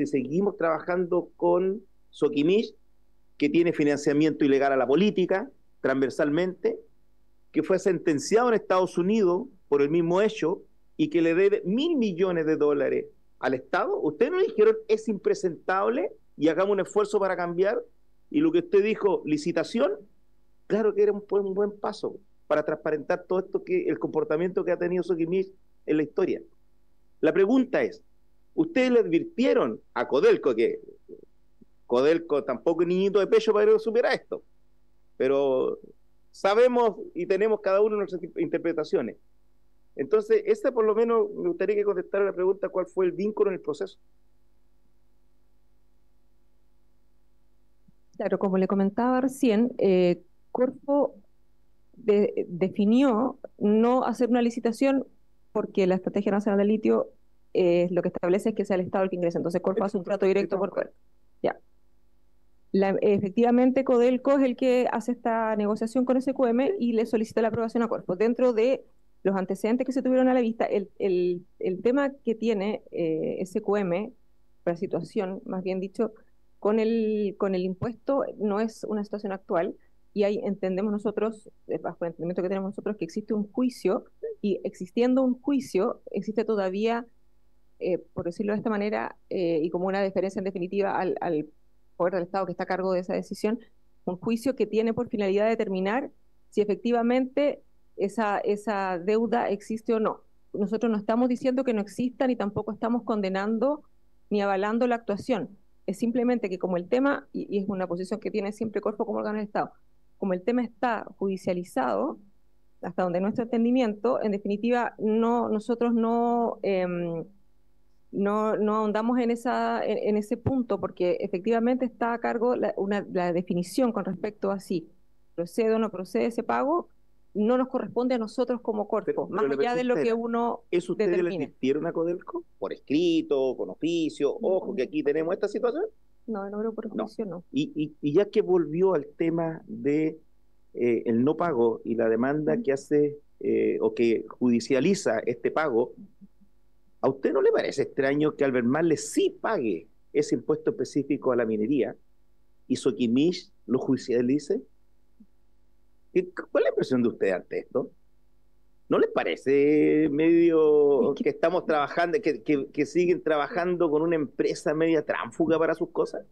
seguimos trabajando con Sokimich, que tiene financiamiento ilegal a la política, transversalmente, que fue sentenciado en Estados Unidos por el mismo hecho y que le debe $1.000 millones al Estado? Ustedes no dijeron, es impresentable y hagamos un esfuerzo para cambiar. Y lo que usted dijo, licitación, claro que era un buen paso para transparentar todo esto, el comportamiento que ha tenido Sokimich en la historia. La pregunta es, ¿ustedes le advirtieron a Codelco, que Codelco tampoco es niñito de pecho para que supiera esto, pero sabemos y tenemos cada uno nuestras interpretaciones? Entonces, esta por lo menos me gustaría que contestara la pregunta, ¿cuál fue el vínculo en el proceso? Claro, como le comentaba recién, Corfo definió no hacer una licitación porque la Estrategia Nacional del Litio lo que establece es que sea el Estado el que ingrese. Entonces Corfo hace un trato directo por Codelco. Ya. Efectivamente, Codelco es el que hace esta negociación con SQM y le solicita la aprobación a Corfo. Dentro de los antecedentes que se tuvieron a la vista, el tema que tiene SQM, la situación, más bien dicho, con el impuesto no es una situación actual, y ahí entendemos nosotros, bajo el entendimiento que tenemos nosotros, que existe un juicio, y existiendo un juicio, existe todavía, por decirlo de esta manera, y como una deferencia en definitiva al poder del Estado que está a cargo de esa decisión, un juicio que tiene por finalidad determinar si efectivamente esa deuda existe o no. Nosotros no estamos diciendo que no exista, ni tampoco estamos condenando ni avalando la actuación. Es simplemente que como el tema, y es una posición que tiene siempre Corfo como órgano del Estado, como el tema está judicializado, hasta donde nuestro entendimiento, en definitiva, nosotros no ahondamos en ese punto, porque efectivamente está a cargo la definición con respecto a si procede o no procede ese pago, no nos corresponde a nosotros como Corfo, más allá de lo que uno ¿eso ustedes determine. le advirtieron a Codelco? ¿Por escrito, con oficio? Ojo, que aquí tenemos esta situación. No creo por juicio, no. Y ya que volvió al tema de el no pago y la demanda que hace o que judicializa este pago, ¿a usted no le parece extraño que Albemarle sí pague ese impuesto específico a la minería y Sokimich lo judicialice? ¿Cuál es la impresión de usted ante esto? ¿No les parece medio que estamos trabajando, que siguen trabajando con una empresa media tránfuga para sus cosas?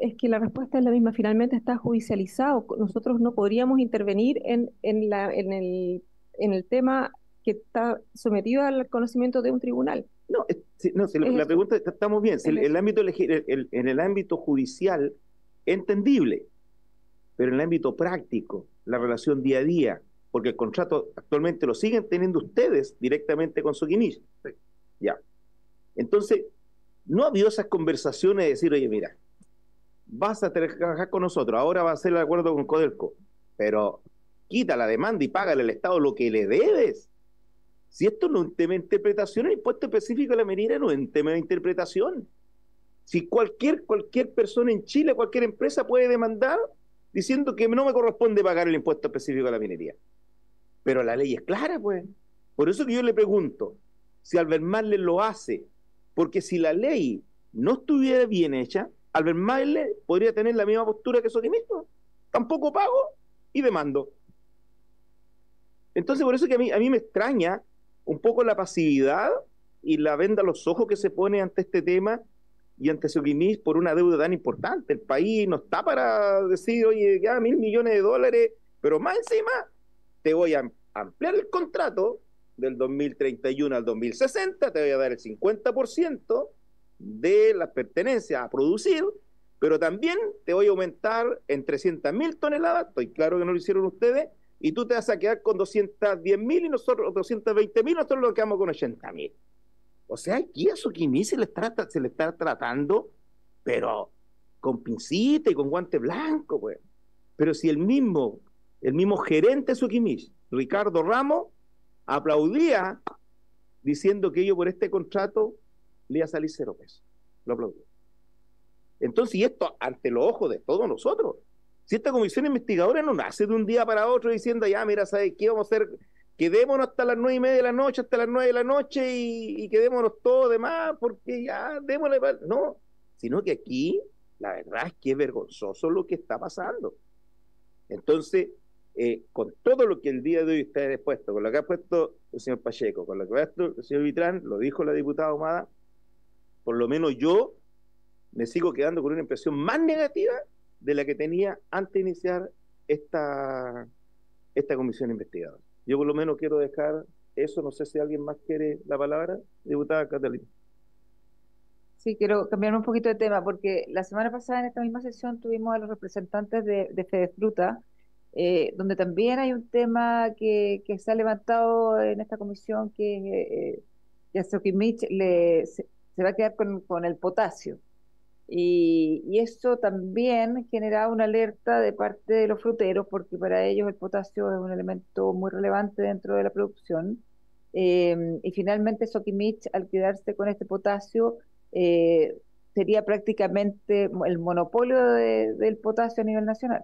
es que la respuesta es la misma, finalmente está judicializado. Nosotros no podríamos intervenir en el tema que está sometido al conocimiento de un tribunal. No, si Es la eso. pregunta, estamos bien, si Es el ámbito, en el ámbito judicial, entendible, pero en el ámbito práctico, la relación día a día, porque el contrato actualmente lo siguen teniendo ustedes directamente con Soquimich. Ya. Entonces, no ha habido esas conversaciones de decir, oye, mira, vas a trabajar con nosotros, ahora va a hacer el acuerdo con Codelco, pero quita la demanda y págale al Estado lo que le debes. Si esto no es un tema de interpretación, el impuesto específico de la minera no es un tema de interpretación. Si cualquier persona en Chile, cualquier empresa puede demandar diciendo que no me corresponde pagar el impuesto específico de la minería. Pero la ley es clara, pues. Por eso que yo le pregunto, si Albert Marley lo hace, porque si la ley no estuviera bien hecha, Albert Marley podría tener la misma postura que Soquimich. Tampoco pago y demando. Entonces, por eso que a mí me extraña un poco la pasividad y la venda a los ojos que se pone ante este tema y ante Soquimich por una deuda tan importante. El país no está para decir, oye, ya $1.000 millones, pero más encima te voy a ampliar el contrato del 2031 al 2060, te voy a dar el 50% de las pertenencias a producir, pero también te voy a aumentar en 300.000 toneladas, estoy claro que no lo hicieron ustedes, y tú te vas a quedar con 210.000 y nosotros 220.000, nosotros nos quedamos con 80.000. O sea, aquí a Soquimich se le está tratando, pero con pincita y con guante blanco, pues. Pero si el mismo gerente de Soquimich, Ricardo Ramos, aplaudía diciendo que ellos por este contrato le iba a salir 0 pesos. Lo aplaudía. Entonces, y esto ante los ojos de todos nosotros. Si esta comisión investigadora no nace de un día para otro diciendo, ya, mira, ¿sabes qué vamos a hacer? Quedémonos hasta las 9:30 de la noche, hasta las 9 de la noche y quedémonos todos de más porque ya, démosle. No, sino que aquí la verdad es que es vergonzoso lo que está pasando. Entonces, con todo lo que el día de hoy está expuesto, con lo que ha puesto el señor Pacheco, con lo que ha puesto el señor Vitrán, lo dijo la diputada Ahumada, por lo menos yo me sigo quedando con una impresión más negativa de la que tenía antes de iniciar esta comisión investigadora. Yo por lo menos quiero dejar eso, no sé si alguien más quiere la palabra, diputada Catalina. Sí, quiero cambiarme un poquito de tema porque la semana pasada en esta misma sesión tuvimos a los representantes de Fedefruta, donde también hay un tema que se ha levantado en esta comisión que a Soquimich se va a quedar con el potasio. Y eso también genera una alerta de parte de los fruteros, porque para ellos el potasio es un elemento muy relevante dentro de la producción. Y finalmente Soquimich, al quedarse con este potasio, eh, sería prácticamente el monopolio del potasio a nivel nacional.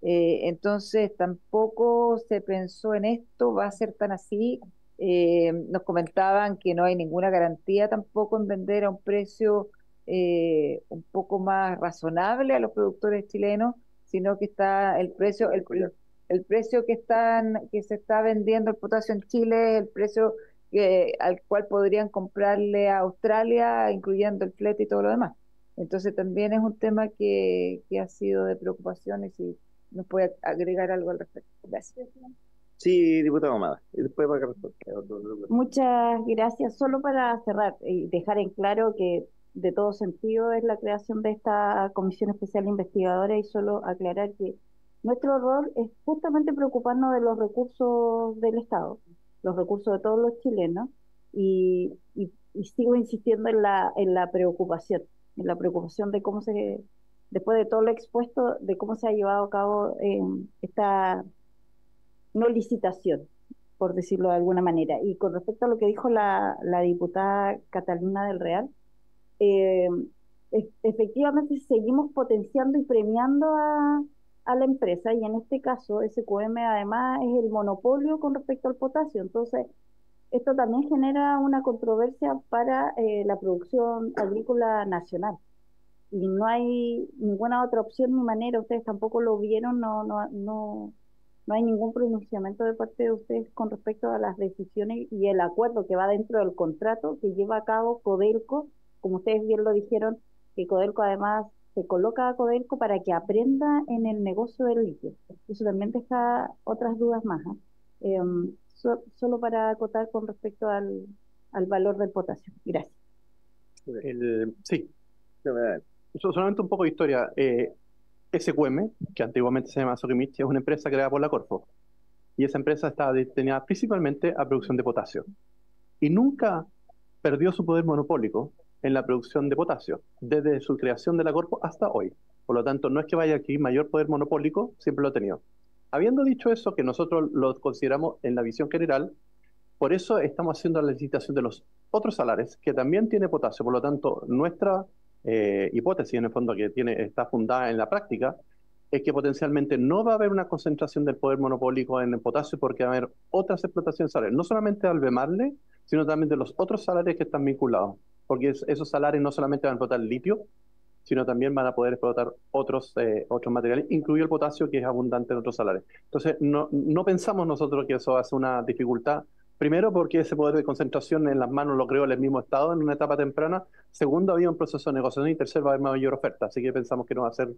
Entonces tampoco se pensó en esto, va a ser tan así. Nos comentaban que no hay ninguna garantía tampoco en vender a un precio un poco más razonable a los productores chilenos, sino que está el precio, el precio que se está vendiendo el potasio en Chile es el precio al cual podrían comprarle a Australia, incluyendo el flete y todo lo demás. Entonces también es un tema que ha sido de preocupación y si nos puede agregar algo al respecto. Gracias. Sí, diputada Ahumada. Y después va a Muchas gracias. Solo para cerrar y dejar en claro que de todo sentido es la creación de esta comisión especial investigadora y solo aclarar que nuestro rol es justamente preocuparnos de los recursos del Estado, los recursos de todos los chilenos y sigo insistiendo en la preocupación de cómo después de todo lo expuesto, de cómo se ha llevado a cabo esta no licitación, por decirlo de alguna manera. Y con respecto a lo que dijo la diputada Catalina del Real, efectivamente seguimos potenciando y premiando a la empresa y en este caso SQM además es el monopolio con respecto al potasio. Entonces, esto también genera una controversia para la producción agrícola nacional. Y no hay ninguna otra opción ni manera, ustedes tampoco lo vieron, no hay ningún pronunciamiento de parte de ustedes con respecto a las decisiones y el acuerdo que va dentro del contrato que lleva a cabo Codelco, como ustedes bien lo dijeron, que Codelco además se coloca a Codelco para que aprenda en el negocio del litio. Eso también deja otras dudas más. Solo para acotar con respecto al valor del potasio. Gracias. Sí, solamente un poco de historia. SQM, que antiguamente se llama Sokimich, es una empresa creada por la Corfo. Y esa empresa estaba destinada principalmente a producción de potasio. Y nunca perdió su poder monopólico en la producción de potasio, desde su creación de la Corfo hasta hoy. Por lo tanto, no es que vaya aquí mayor poder monopólico, siempre lo ha tenido. Habiendo dicho eso, que nosotros lo consideramos en la visión general, por eso estamos haciendo la licitación de los otros salares, que también tiene potasio. Por lo tanto, nuestra hipótesis, en el fondo, que está fundada en la práctica, es que potencialmente no va a haber una concentración del poder monopólico en el potasio porque va a haber otras explotaciones salariales, no solamente al Bemarle, sino también de los otros salarios que están vinculados, porque esos salarios no solamente van a explotar el litio, sino también van a poder explotar otros materiales, incluido el potasio, que es abundante en otros salarios. Entonces, no pensamos nosotros que eso hace una dificultad. Primero, porque ese poder de concentración en las manos lo creó el mismo Estado en una etapa temprana. Segundo, había un proceso de negociación. Y tercero, va a haber mayor oferta. Así que pensamos que no va a ser.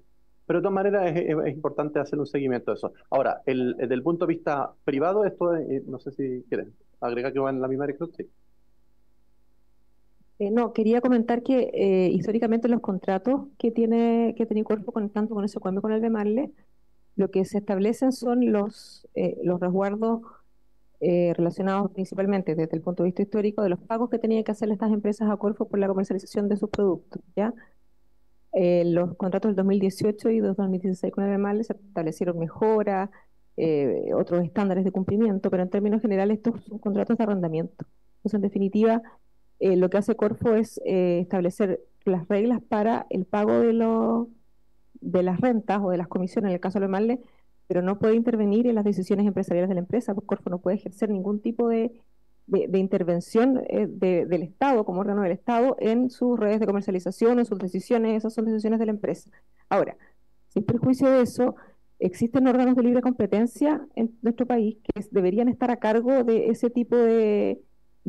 Pero de todas maneras es importante hacer un seguimiento de eso. Ahora, desde el punto de vista privado, esto no sé si quieres agregar que va en la misma dirección. Sí. No, quería comentar que históricamente los contratos que tiene Corfo tanto con SQM como con el Bemarle, lo que se establecen son los resguardos relacionados principalmente desde el punto de vista histórico de los pagos que tenían que hacer estas empresas a Corfo por la comercialización de sus productos, ¿ya? Los contratos del 2018 y del 2016 con el Bemarle se establecieron mejoras, otros estándares de cumplimiento, pero en términos generales estos son contratos de arrendamiento. Entonces, en definitiva, lo que hace Corfo es establecer las reglas para el pago de las rentas o de las comisiones, en el caso de Bemarle, pero no puede intervenir en las decisiones empresariales de la empresa, porque Corfo no puede ejercer ningún tipo de intervención del Estado, como órgano del Estado, en sus redes de comercialización, en sus decisiones. Esas son decisiones de la empresa. Ahora, sin perjuicio de eso, existen órganos de libre competencia en nuestro país que deberían estar a cargo de ese tipo de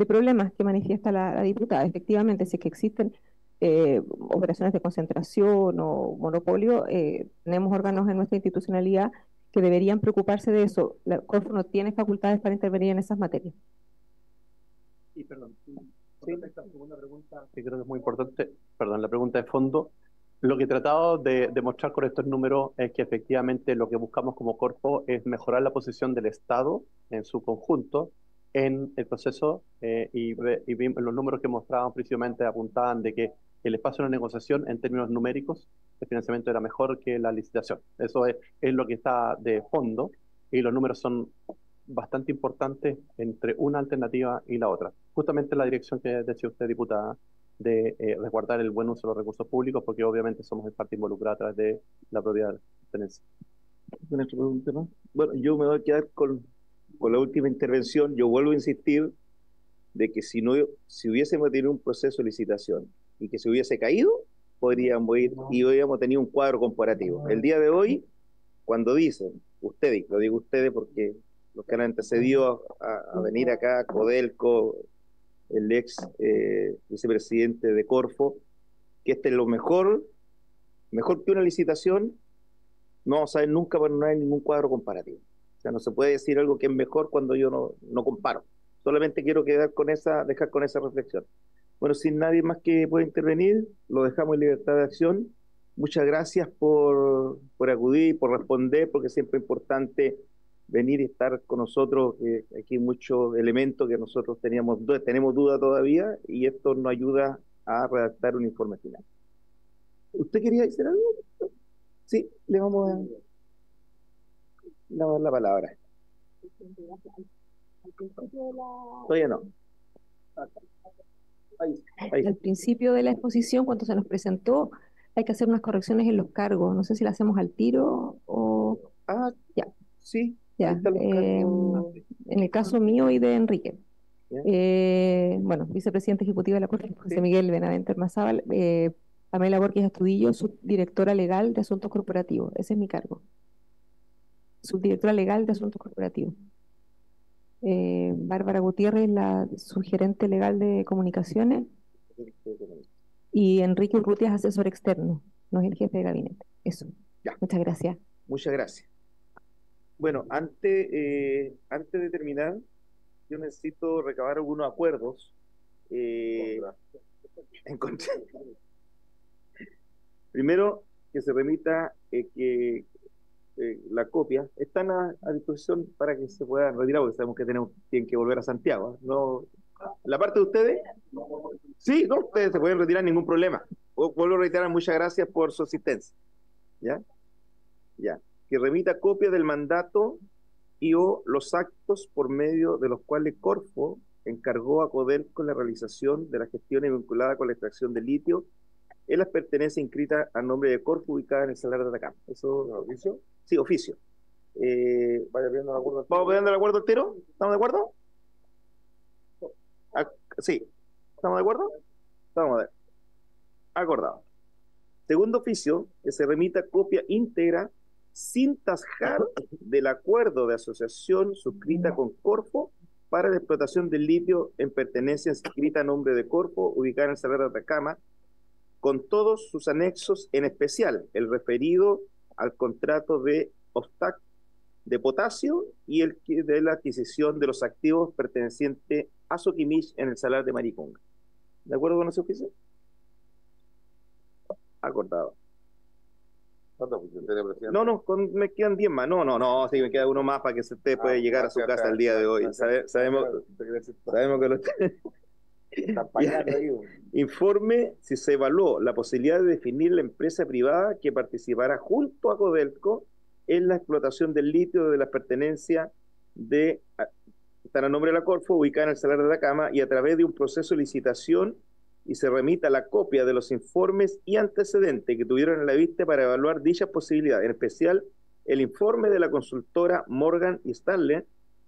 problemas que manifiesta la diputada. Efectivamente, si es que existen operaciones de concentración o monopolio, tenemos órganos en nuestra institucionalidad que deberían preocuparse de eso. La Corfo no tiene facultades para intervenir en esas materias. Y perdón, esta segunda pregunta, que creo que es muy importante, la pregunta de fondo. Lo que he tratado de demostrar con estos números es que efectivamente lo que buscamos como Corfo es mejorar la posición del Estado en su conjunto en el proceso y los números que mostraban precisamente apuntaban de que el espacio de negociación en términos numéricos de financiamiento era mejor que la licitación. Eso es lo que está de fondo y los números son bastante importantes entre una alternativa y la otra. Justamente la dirección que decía usted, diputada, de resguardar el buen uso de los recursos públicos, porque obviamente somos en parte involucrada a través de la propiedad de tenencia. Bueno, yo me voy a quedar con la última intervención. Yo vuelvo a insistir de que si hubiésemos tenido un proceso de licitación y que se hubiese caído, podríamos ir y hubiéramos tenido un cuadro comparativo. El día de hoy, cuando dicen, ustedes, lo digo ustedes porque los que han antecedido a venir acá, Codelco, el ex vicepresidente de Corfo, que este es lo mejor que una licitación, no vamos a ver nunca, pero no hay ningún cuadro comparativo. O sea, no se puede decir algo que es mejor cuando yo no comparo. Solamente quiero dejar con esa reflexión. Bueno, sin nadie más que pueda intervenir, lo dejamos en libertad de acción. Muchas gracias por acudir, por responder, porque siempre es importante venir y estar con nosotros. Aquí hay muchos elementos que nosotros tenemos duda todavía y esto nos ayuda a redactar un informe final. ¿Usted quería decir algo? Sí, le vamos a dar la palabra. Todavía no. Al principio de la exposición, cuando se nos presentó, hay que hacer unas correcciones en los cargos. No sé si las hacemos al tiro o... Ya. Sí. Ya. En el caso mío y de Enrique. Bueno, vicepresidente ejecutivo de la Corte, José Miguel Benavente Mazábal, Pamela Borges Astudillo, subdirectora legal de Asuntos Corporativos. Ese es mi cargo. Subdirectora legal de Asuntos Corporativos. Bárbara Gutiérrez, la subgerente legal de comunicaciones, y Enrique Urrutia, asesor externo. no es el jefe de gabinete. Eso. Ya. Muchas gracias. Muchas gracias. Bueno, antes de terminar, yo necesito recabar algunos acuerdos en contra. Primero, que se remita la copia. Están a disposición para que se puedan retirar, porque sabemos que tienen que volver a Santiago. ¿No? ¿La parte de ustedes? Sí, no, ustedes se pueden retirar, ningún problema. Vuelvo a reiterar, muchas gracias por su asistencia. ¿Ya? Ya. Que remita copia del mandato y o los actos por medio de los cuales Corfo encargó a Codelco la realización de las gestiones vinculadas con la extracción de litio en las pertenencias inscritas a nombre de Corfo ubicadas en el Salar de Atacama. ¿Eso es oficio? Sí, oficio. Vaya viendo el acuerdo. ¿Vamos viendo el acuerdo entero? ¿Estamos de acuerdo? Sí. ¿Estamos de acuerdo? Estamos de acordado. Segundo oficio, que se remita copia íntegra sin tasjar del acuerdo de asociación suscrita con Corfo para la explotación del litio en pertenencia inscrita a nombre de Corfo, ubicada en el Salar de Atacama, con todos sus anexos, en especial el referido al contrato de OSTAC de potasio y el de la adquisición de los activos pertenecientes a Soquimich en el Salar de Maricunga. ¿De acuerdo con ese oficio? Acordado. No, me quedan 10 más. No, sí, me queda uno más para que usted pueda llegar a su casa el día de hoy. Sabemos que lo informe si se evaluó la posibilidad de definir la empresa privada que participará junto a Codelco en la explotación del litio de las pertenencias están a nombre de la Corfo, ubicada en el Salar de Atacama, y a través de un proceso de licitación, y se remita la copia de los informes y antecedentes que tuvieron en la vista para evaluar dichas posibilidades, en especial el informe de la consultora Morgan Stanley,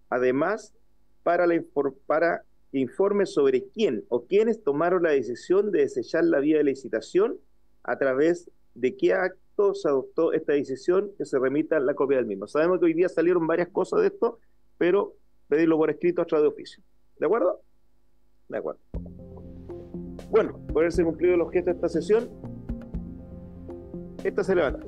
además para que informe sobre quién o quiénes tomaron la decisión de desechar la vía de licitación, a través de qué acto se adoptó esta decisión, que se remita la copia del mismo. Sabemos que hoy día salieron varias cosas de esto, pero pedirlo por escrito a través de oficio. ¿De acuerdo? De acuerdo. Bueno, por haberse cumplido el objeto de esta sesión, esta se levanta.